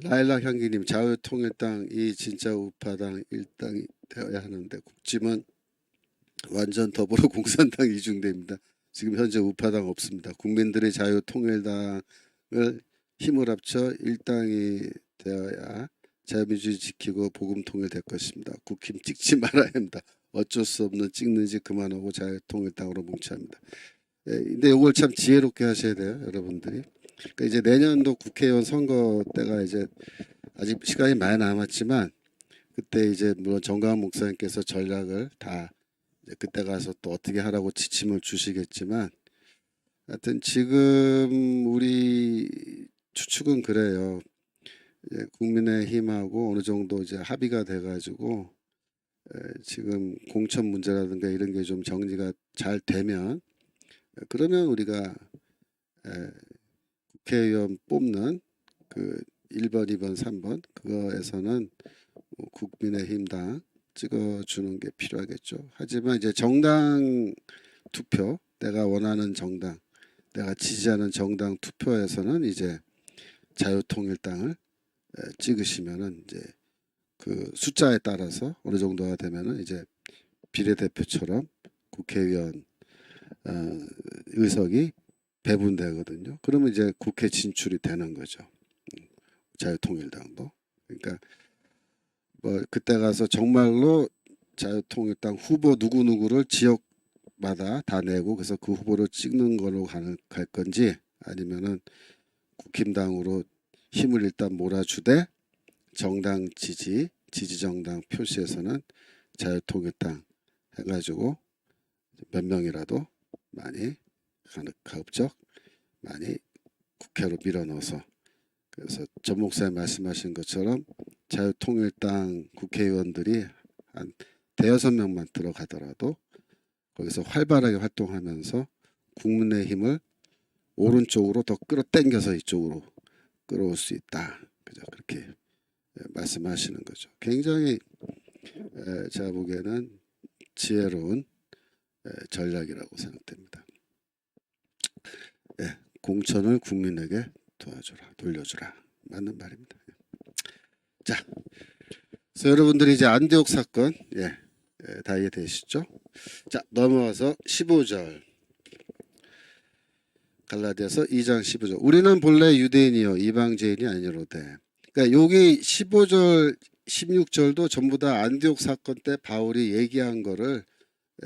라일락 향기님, 자유통일당이 진짜 우파당 일당이 되어야 하는데 국짐은 완전 더불어공산당 이중대입니다. 지금 현재 우파당 없습니다. 국민들의 자유통일당을 힘을 합쳐 일당이 되어야 자유민주주의 지키고 복음통일 될 것입니다. 국힘 찍지 말아야 합니다. 어쩔 수 없는 찍는지 그만하고 자유통일당으로 뭉쳐야 합니다. 근데 이걸 참 지혜롭게 하셔야 돼요, 여러분들이. 그러니까 이제 내년도 국회의원 선거 때가 이제 아직 시간이 많이 남았지만 그때 이제 물론 정광훈 목사님께서 전략을 다 이제 그때 가서 또 어떻게 하라고 지침을 주시겠지만 하여튼 지금 우리 추측은 그래요. 국민의힘하고 어느 정도 이제 합의가 돼가지고 지금 공천 문제라든가 이런 게 좀 정리가 잘 되면 그러면 우리가 국회의원 뽑는 그 1번, 2번, 3번 그거에서는 국민의힘당 찍어주는 게 필요하겠죠. 하지만 이제 정당 투표, 내가 원하는 정당, 내가 지지하는 정당 투표에서는 이제 자유통일당을 찍으시면은 이제 그 숫자에 따라서 어느 정도가 되면은 이제 비례대표처럼 국회의원 의석이 배분되거든요. 그러면 이제 국회 진출이 되는 거죠. 자유통일당도. 그러니까 뭐 그때 가서 정말로 자유통일당 후보 누구누구를 지역마다 다 내고 그래서 그 후보를 찍는 걸로 갈 건지 아니면은 국힘당으로 힘을 일단 몰아주되 정당 지지정당 표시에서는 자유통일당 해가지고 몇 명이라도 많이 가급적 많이 국회로 밀어넣어서 그래서 전 목사님 말씀하신 것처럼 자유통일당 국회의원들이 한 대여섯 명만 들어가더라도 거기서 활발하게 활동하면서 국민의힘을 오른쪽으로 더 끌어당겨서 이쪽으로 끌어올 수 있다. 그죠? 그렇게 말씀하시는 거죠. 굉장히 제가 보기에는 지혜로운 전략이라고 생각됩니다. 공천을 국민에게 도와주라, 돌려주라. 맞는 말입니다. 자, 그래서 여러분들이 이제 안디옥 사건 다 이해되시죠? 자, 넘어와서 15절. 갈라디아서 2장 15절. 우리는 본래 유대인이요 이방제인이 아니로되. 그러니까 여기 15절, 16절도 전부 다 안디옥 사건 때 바울이 얘기한 거를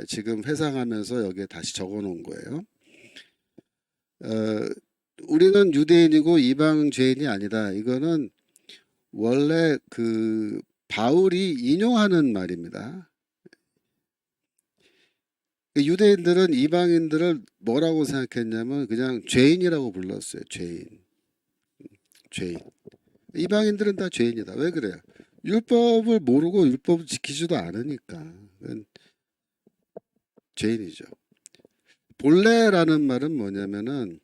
지금 회상하면서 여기에 다시 적어놓은 거예요. 우리는 유대인이고 이방죄인이 아니다. 이거는 원래 그 바울이 인용하는 말입니다. 유대인들은 이방인들을 뭐라고 생각했냐면 그냥 죄인이라고 불렀어요. 죄인. 이방인들은 다 죄인이다. 왜 그래요? 율법을 모르고 율법을 지키지도 않으니까 죄인이죠. 본래라는 말은 뭐냐면은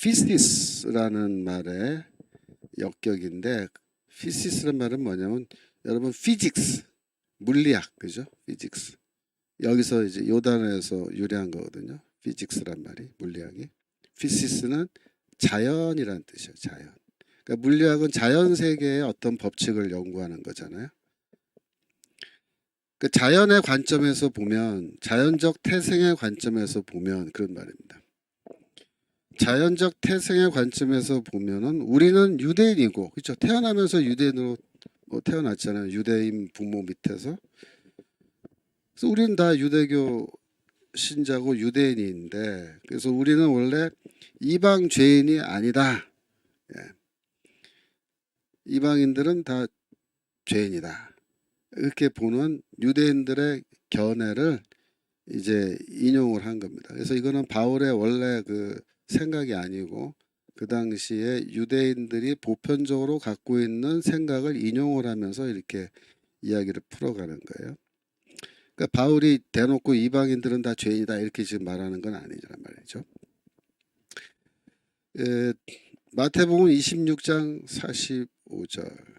피스티스라는 말의 역격인데 피스티스라는 말은 뭐냐면 여러분 피직스 물리학 그죠? 피직스 여기서 이제 요단에서 유래한 거거든요. 피직스란 말이 물리학이 피스티스는 자연이란 뜻이에요. 자연. 그러니까 물리학은 자연 세계의 어떤 법칙을 연구하는 거잖아요. 그 자연의 관점에서 보면 자연적 태생의 관점에서 보면 그런 말입니다. 자연적 태생의 관점에서 보면은 우리는 유대인이고 그렇죠. 태어나면서 유대인으로 태어났잖아요. 유대인 부모 밑에서. 그래서 우리는 다 유대교 신자고 유대인인데 그래서 우리는 원래 이방 죄인이 아니다. 이방인들은 다 죄인이다. 이렇게 보는 유대인들의 견해를 이제 인용을 한 겁니다. 그래서 이거는 바울의 원래 그 생각이 아니고 그 당시에 유대인들이 보편적으로 갖고 있는 생각을 인용을 하면서 이렇게 이야기를 풀어가는 거예요. 그러니까 바울이 대놓고 이방인들은 다 죄인이다 이렇게 지금 말하는 건 아니란 말이죠. 마태복음 26장 45절.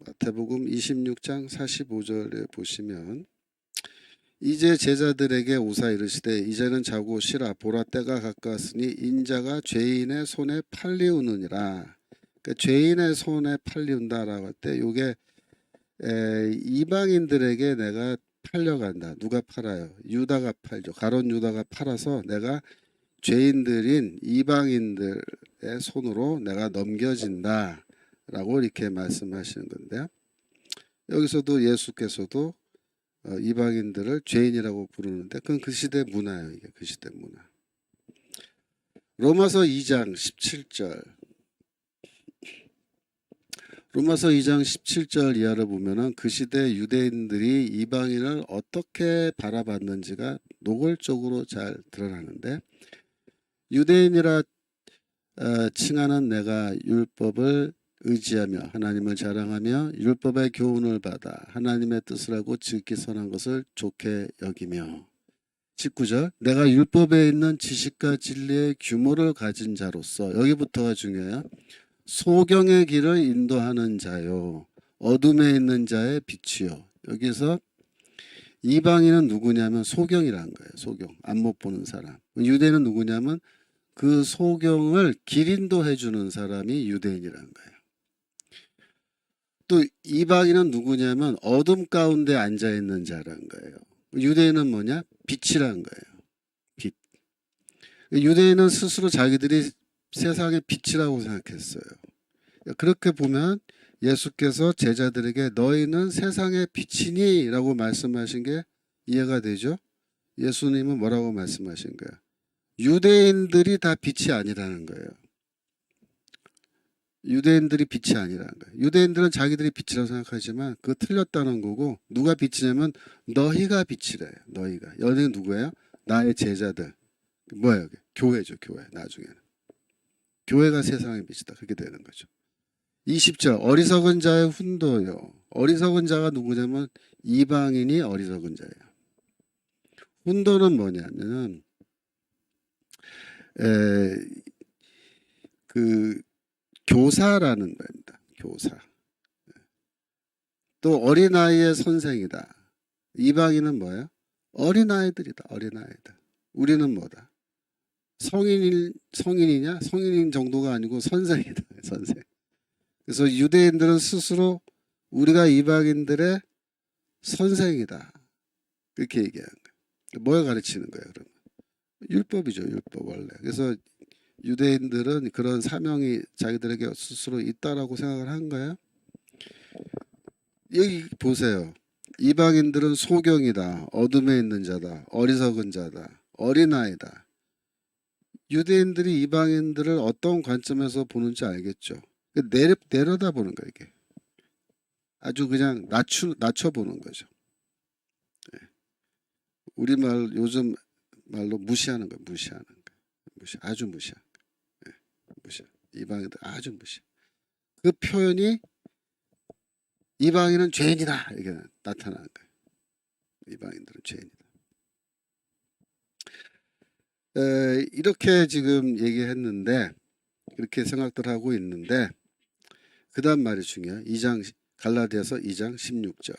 마태복음 26장 45절에 보시면 이제 제자들에게 오사 이르시되 이제는 자고 쉬라 보라 때가 가까웠으니 인자가 죄인의 손에 팔리우느니라. 그러니까 죄인의 손에 팔리운다라고 할 때 요게 이방인들에게 내가 팔려간다. 누가 팔아요? 유다가 팔죠. 가룟 유다가 팔아서 내가 죄인들인 이방인들의 손으로 내가 넘겨진다 라고 이렇게 말씀하시는 건데요. 여기서도 예수께서도 이방인들을 죄인이라고 부르는데 그건 그 시대 문화예요. 이게 그 시대 문화. 로마서 2장 17절 로마서 2장 17절 이하를 보면은 그 시대 유대인들이 이방인을 어떻게 바라봤는지가 노골적으로 잘 드러나는데 유대인이라 칭하는 내가 율법을 의지하며 하나님을 자랑하며 율법의 교훈을 받아 하나님의 뜻을 하고 지극히 선한 것을 좋게 여기며 19절 내가 율법에 있는 지식과 진리의 규모를 가진 자로서 여기부터가 중요해요. 소경의 길을 인도하는 자요 어둠에 있는 자의 빛이요. 여기서 이방인은 누구냐면 소경이라는 거예요. 소경 안 못 보는 사람. 유대인은 누구냐면 그 소경을 길 인도해 주는 사람이 유대인이라는 거예요. 또 이방인은 누구냐면 어둠 가운데 앉아 있는 자라는 거예요. 유대인은 뭐냐? 빛이라는 거예요. 빛. 유대인은 스스로 자기들이 세상의 빛이라고 생각했어요. 그렇게 보면 예수께서 제자들에게 너희는 세상의 빛이니 라고 말씀하신 게 이해가 되죠? 예수님은 뭐라고 말씀하신 거예요? 유대인들이 다 빛이 아니라는 거예요. 유대인들이 빛이 아니라는 거예요. 유대인들은 자기들이 빛이라고 생각하지만 그거 틀렸다는 거고 누가 빛이냐면 너희가 빛이래요. 너희가. 너희는 누구예요? 나의 제자들. 뭐예요? 교회죠. 교회. 나중에는. 교회가 세상의 빛이다. 그렇게 되는 거죠. 20절 어리석은 자의 훈도요. 어리석은 자가 누구냐면 이방인이 어리석은 자예요. 훈도는 뭐냐면 그 교사라는 겁니다. 교사. 또 어린아이의 선생이다. 이방인은 뭐예요? 어린아이들이다. 어린아이들. 우리는 뭐다? 성인이냐? 성인인 정도가 아니고 선생이다. 선생. 그래서 유대인들은 스스로 우리가 이방인들의 선생이다. 그렇게 얘기하는 거예요. 뭘 가르치는 거예요, 그러면? 율법이죠, 율법 원래. 그래서 유대인들은 그런 사명이 자기들에게 스스로 있다라고 생각을 한 거예요. 여기 보세요. 이방인들은 소경이다. 어둠에 있는 자다. 어리석은 자다. 어린아이다. 유대인들이 이방인들을 어떤 관점에서 보는지 알겠죠. 내려다보는 거예요. 이게. 아주 그냥 낮춰보는 거죠. 우리말 요즘 말로 무시하는 거예요. 무시하는 거예요. 아주 무시하는 거예요. 무시. 이방인들 아주 무시. 그 표현이 이방인은 죄인이다 이게 나타나는 거예요. 이방인들은 죄인이다. 이렇게 지금 얘기했는데 이렇게 생각들 하고 있는데 그 다음 말이 중요해요. 2장 갈라디아서 2장 16절.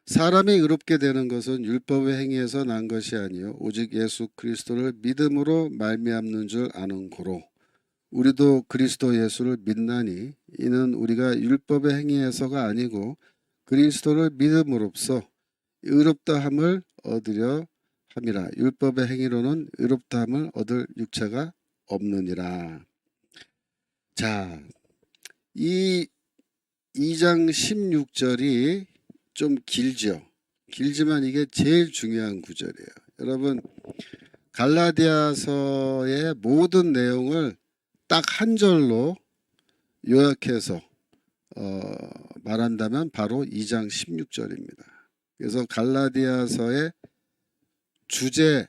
사람이 의롭게 되는 것은 율법의 행위에서 난 것이 아니요 오직 예수 그리스도를 믿음으로 말미암는 줄 아는 고로 우리도 그리스도 예수를 믿나니 이는 우리가 율법의 행위에서가 아니고 그리스도를 믿음으로써 의롭다함을 얻으려 함이라. 율법의 행위로는 의롭다함을 얻을 육체가 없느니라. 자, 이 2장 16절이 좀 길죠. 길지만 이게 제일 중요한 구절이에요. 여러분 갈라디아서의 모든 내용을 딱 한 절로 요약해서 말한다면 바로 2장 16절입니다. 그래서 갈라디아서의 주제문이라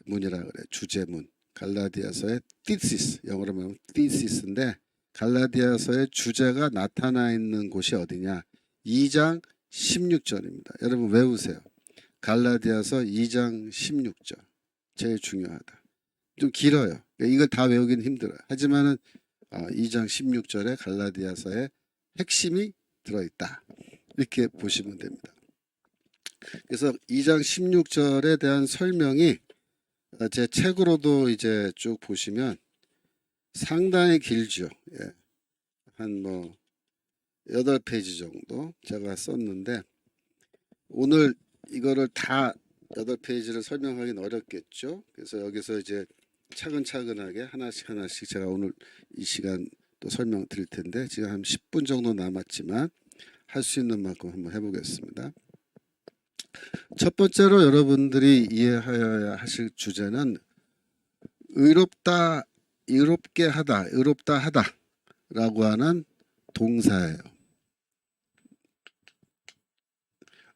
그래요. 주제문. 갈라디아서의 thesis, 영어로 말하면 thesis인데 갈라디아서의 주제가 나타나 있는 곳이 어디냐? 2장 16절입니다. 여러분 외우세요. 갈라디아서 2장 16절. 제일 중요하다. 좀 길어요. 이걸 다 외우기는 힘들어요. 하지만은 2장 16절에 갈라디아서의 핵심이 들어있다. 이렇게 보시면 됩니다. 그래서 2장 16절에 대한 설명이 제 책으로도 이제 쭉 보시면 상당히 길죠. 예. 한 뭐 8페이지 정도 제가 썼는데 오늘 이거를 다 8페이지를 설명하기는 어렵겠죠. 그래서 여기서 이제 차근차근하게 하나씩 제가 오늘 이 시간 또 설명 드릴 텐데 지금 한 10분 정도 남았지만 할 수 있는 만큼 한번 해보겠습니다. 첫 번째로 여러분들이 이해하여야 하실 주제는 의롭게 하다, 의롭다 하다라고 하는 동사예요.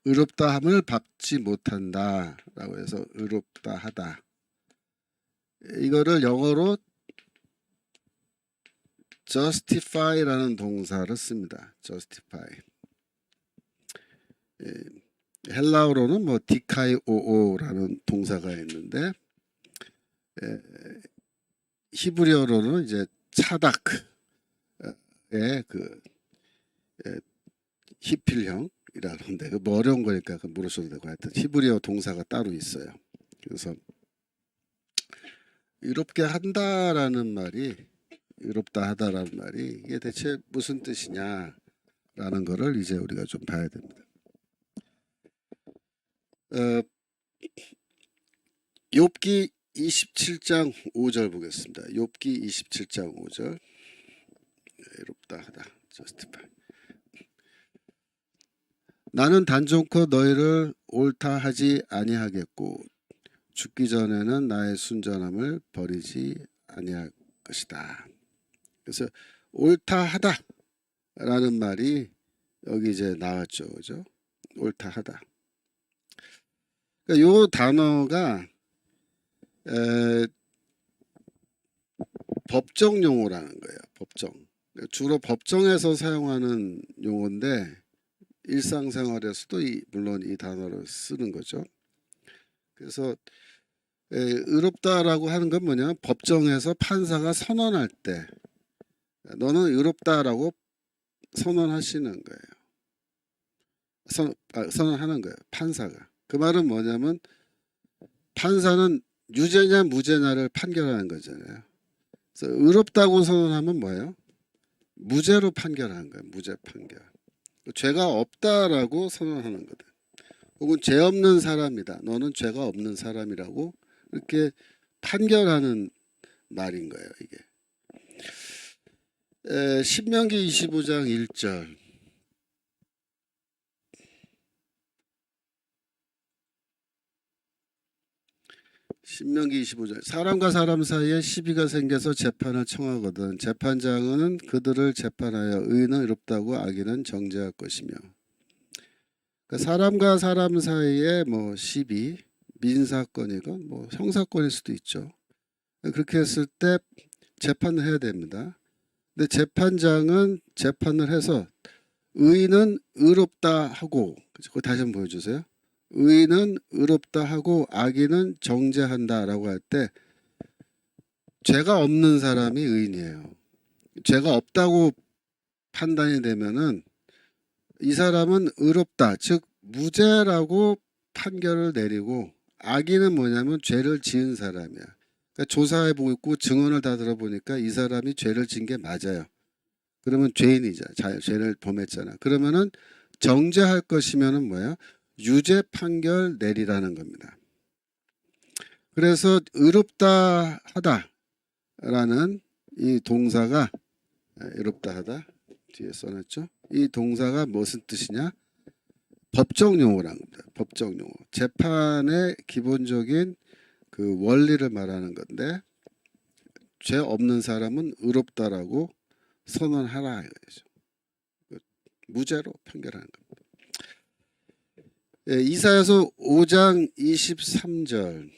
의롭다함을 받지 못한다라고 해서 의롭다 하다. 이거를 영어로 justify라는 동사를 씁니다. justify. 헬라어로는 뭐 디카이오오라는 동사가 있는데 히브리어로는 이제 차닥의 그 히필형이라는데 뭐 어려운 거니까 물으셔도 되고 하여튼 히브리어 동사가 따로 있어요. 그래서 의롭게 한다라는 말이 의롭다 하다라는 말이 이게 대체 무슨 뜻이냐라는 거를 이제 우리가 좀 봐야 됩니다. 욥기 27장 5절 보겠습니다. 욥기 27장 5절. 의롭다 하다. justify. 나는 단종코 너희를 옳다 하지 아니하겠고 죽기 전에는 나의 순전함을 버리지 아니할 것이다. 그래서 옳다 하다라는 말이 여기 이제 나왔죠, 그죠? 옳다 하다. 그러니까 요 단어가 법정 용어라는 거예요. 법정. 주로 법정에서 사용하는 용어인데 일상생활에서도 물론 이 단어를 쓰는 거죠. 그래서 의롭다라고 하는 건 뭐냐면 법정에서 판사가 선언할 때 너는 의롭다라고 선언하시는 거예요. 선언하는 거예요. 판사가. 그 말은 뭐냐면 판사는 유죄냐 무죄냐를 판결하는 거잖아요. 그래서 의롭다고 선언하면 뭐예요? 무죄로 판결하는 거예요. 무죄 판결. 죄가 없다라고 선언하는 거다. 혹은 죄 없는 사람이다. 너는 죄가 없는 사람이라고 이렇게 판결하는 말인 거예요. 이게. 신명기 25장 1절. 신명기 25절. 사람과 사람 사이에 시비가 생겨서 재판을 청하거든 재판장은 그들을 재판하여 의인은 의롭다고 악인은 정죄할 것이며. 그러니까 사람과 사람 사이에 뭐 시비, 민사건이건 뭐 형사건일 수도 있죠. 그렇게 했을 때 재판을 해야 됩니다. 근데 재판장은 재판을 해서 의인은 의롭다 하고, 그거 다시 한번 보여주세요. 의인은 의롭다 하고 악인은 정죄한다라고 할 때 죄가 없는 사람이 의인이에요. 죄가 없다고 판단이 되면은 이 사람은 의롭다, 즉 무죄라고 판결을 내리고 악인은 뭐냐면 죄를 지은 사람이야. 그러니까 조사해보고 있고 증언을 다 들어보니까 이 사람이 죄를 지은 게 맞아요. 그러면 죄인이자 죄를 범했잖아. 그러면은 정죄할 것이면은 뭐야? 유죄 판결 내리라는 겁니다. 그래서 의롭다 하다라는 이 동사가 의롭다 하다 뒤에 써놨죠. 이 동사가 무슨 뜻이냐? 법정 용어라는 겁니다. 법정 용어. 재판의 기본적인 그 원리를 말하는 건데 죄 없는 사람은 의롭다라고 선언하라 이거죠. 무죄로 판결하는 겁니다. 이사야서 5장 23절.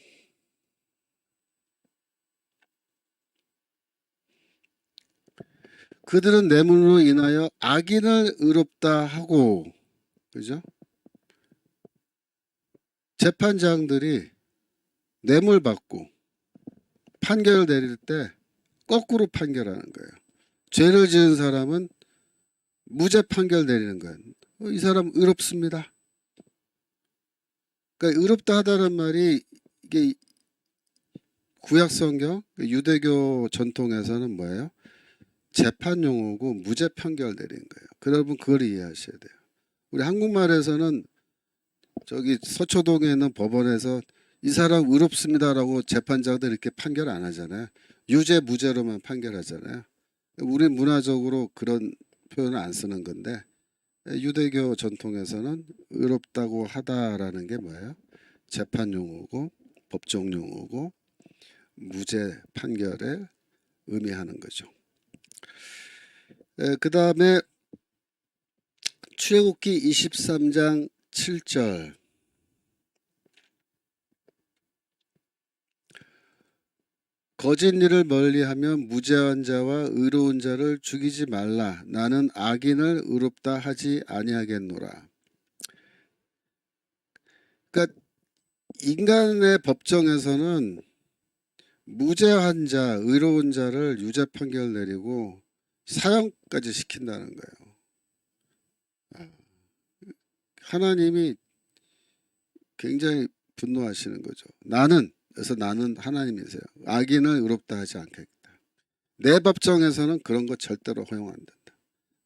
그들은 뇌물로 인하여 악인을 의롭다 하고, 그죠? 재판장들이 뇌물 받고 판결을 내릴 때 거꾸로 판결하는 거예요. 죄를 지은 사람은 무죄 판결 내리는 거예요. 이 사람 의롭습니다. 그러니까 의롭다 하다는 말이 이게 구약 성경 유대교 전통에서는 뭐예요? 재판 용어고 무죄 판결 내리는 거예요. 여러분 그걸 이해하셔야 돼요. 우리 한국말에서는 저기 서초동에 있는 법원에서 이 사람 의롭습니다라고 재판장들 이렇게 판결 안 하잖아요. 유죄 무죄로만 판결하잖아요. 우리 문화적으로 그런 표현을 안 쓰는 건데 유대교 전통에서는 의롭다고 하다라는 게 뭐예요? 재판 용어고 법정 용어고 무죄 판결에 의미하는 거죠. 그 다음에 출애굽기 23장 7절 거짓 일을 멀리하면 무죄한 자와 의로운 자를 죽이지 말라. 나는 악인을 의롭다 하지 아니하겠노라. 그러니까 인간의 법정에서는 무죄한 자, 의로운 자를 유죄 판결 내리고 사형까지 시킨다는 거예요. 하나님이 굉장히 분노하시는 거죠. 그래서 나는 하나님이세요. 악인을 의롭다 하지 않겠다. 내 법정에서는 그런 거 절대로 허용 안 된다.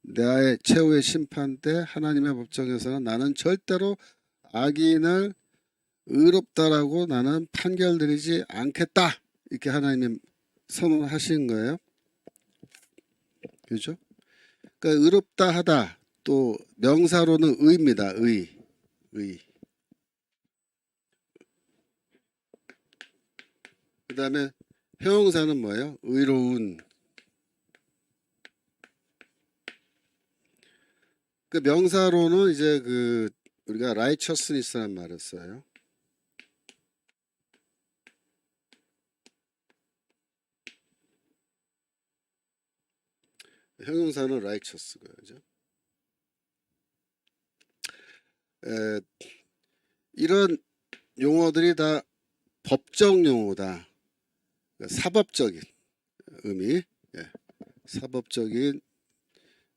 나의 최후의 심판 때 하나님의 법정에서는 나는 절대로 악인을 의롭다라고 나는 판결 내리지 않겠다. 이렇게 하나님이 선언하신 거예요. 그죠? 그러니까 의롭다 하다 또 명사로는 의입니다. 의. 그 다음에 형용사는 뭐예요? 의로운. 그 명사로는 이제 우리가 righteousness라는 말을 써요. 형용사는 righteous고요. 그죠? 이런 용어들이 다 법정 용어다. 사법적인 의미, 사법적인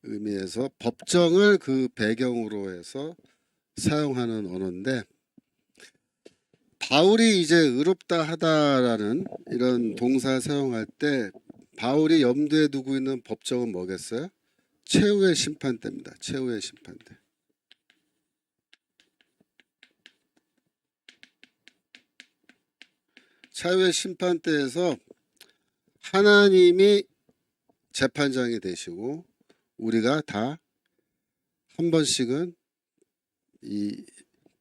의미에서 법정을 그 배경으로 해서 사용하는 언어인데 바울이 이제 의롭다 하다라는 이런 동사 사용할 때 바울이 염두에 두고 있는 법정은 뭐겠어요? 최후의 심판대입니다. 최후의 심판대. 최후의 심판대에서 하나님이 재판장이 되시고 우리가 다 한 번씩은 이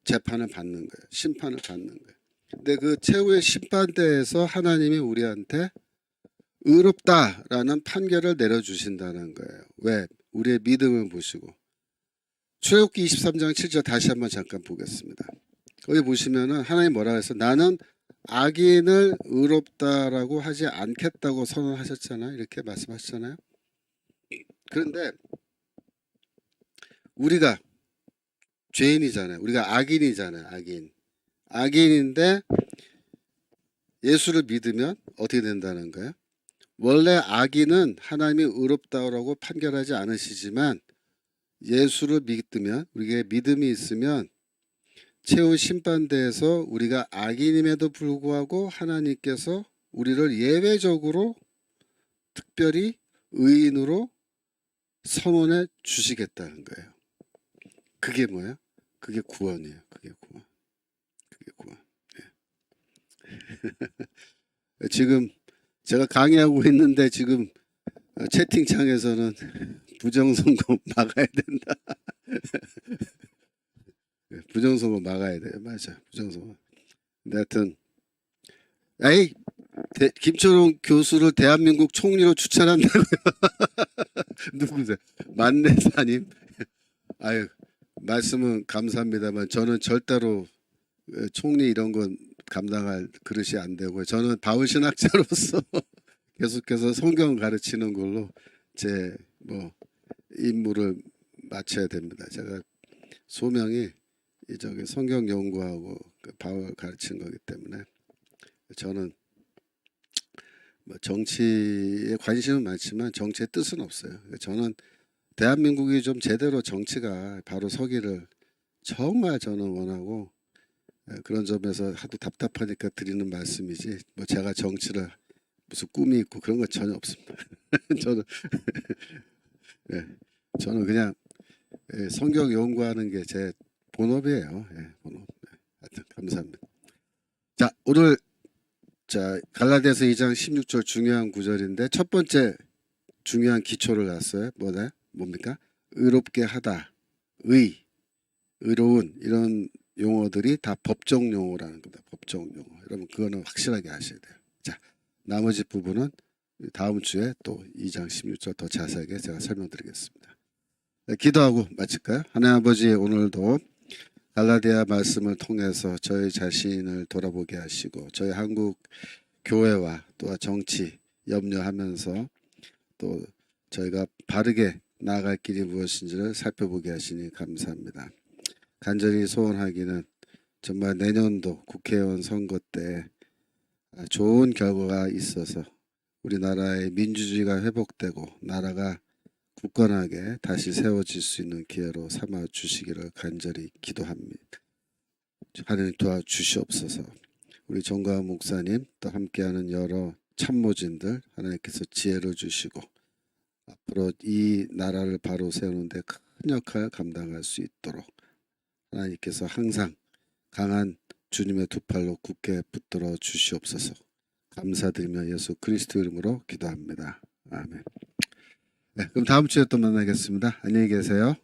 재판을 받는 거예요. 심판을 받는 거예요. 근데 그 최후의 심판대에서 하나님이 우리한테 의롭다라는 판결을 내려주신다는 거예요. 왜? 우리의 믿음을 보시고. 출애굽기 23장 7절 다시 한번 잠깐 보겠습니다. 거기 보시면은 하나님 뭐라 해서 나는 악인을 의롭다라고 하지 않겠다고 선언하셨잖아요. 이렇게 말씀하셨잖아요. 그런데 우리가 죄인이잖아요. 우리가 악인이잖아요. 악인인데 예수를 믿으면 어떻게 된다는 거예요? 원래 악인은 하나님이 의롭다고 판결하지 않으시지만 예수를 믿으면 우리에게 믿음이 있으면 최후 심판대에서 우리가 악인임에도 불구하고 하나님께서 우리를 예외적으로 특별히 의인으로 선언해 주시겠다는 거예요. 그게 뭐예요? 그게 구원이에요. 그게 구원. 네. 지금 제가 강의하고 있는데 지금 채팅창에서는 부정선거 막아야 된다. 부정선거 막아야 돼요. 맞아. 부정선거. 근데 하여튼 김철웅 교수를 대한민국 총리로 추천한다고요. 누구세요? 만내사님. 아유 말씀은 감사합니다만 저는 절대로 총리 이런 건 감당할 그릇이 안 되고요. 저는 바울 신학자로서 계속해서 성경 가르치는 걸로 제 임무를 마쳐야 됩니다. 제가 소명이 저기 성경 연구하고 바울 가르치는 거기 때문에 저는 정치에 관심은 많지만 정치의 뜻은 없어요. 저는 대한민국이 좀 제대로 정치가 바로 서기를 정말 저는 원하고, 그런 점에서 하도 답답하니까 드리는 말씀이지, 뭐 제가 정치를 무슨 꿈이 있고 그런 건 전혀 없습니다. 저는 예, 저는 그냥 성경 연구하는 게 제 본업이에요. 본업. 하여튼 감사합니다. 자, 오늘 갈라디아서 2장 16절 중요한 구절인데 첫 번째 중요한 기초를 놨어요. 뭡니까? 의롭게 하다, 의로운, 이런 용어들이 다 법정 용어라는 겁니다. 법정 용어. 여러분 그거는 확실하게 아셔야 돼요. 자, 나머지 부분은 다음 주에 또 2장 16절 더 자세하게 제가 설명드리겠습니다. 네, 기도하고 마칠까요? 하나님 아버지, 오늘도 갈라디아 말씀을 통해서 저희 자신을 돌아보게 하시고 저희 한국 교회와 또 정치 염려하면서 또 저희가 바르게 나아갈 길이 무엇인지를 살펴보게 하시니 감사합니다. 간절히 소원하기는 정말 내년도 국회의원 선거 때 좋은 결과가 있어서 우리나라의 민주주의가 회복되고 나라가 굳건하게 다시 세워질 수 있는 기회로 삼아 주시기를 간절히 기도합니다. 하나님 도와주시옵소서. 우리 정광훈 목사님 또 함께하는 여러 참모진들 하나님께서 지혜를 주시고 앞으로 이 나라를 바로 세우는 데 큰 역할 감당할 수 있도록 하나님께서 항상 강한 주님의 두 팔로 굳게 붙들어 주시옵소서. 감사드리며 예수 그리스도 이름으로 기도합니다. 아멘. 네, 그럼 다음 주에 또 만나겠습니다. 안녕히 계세요.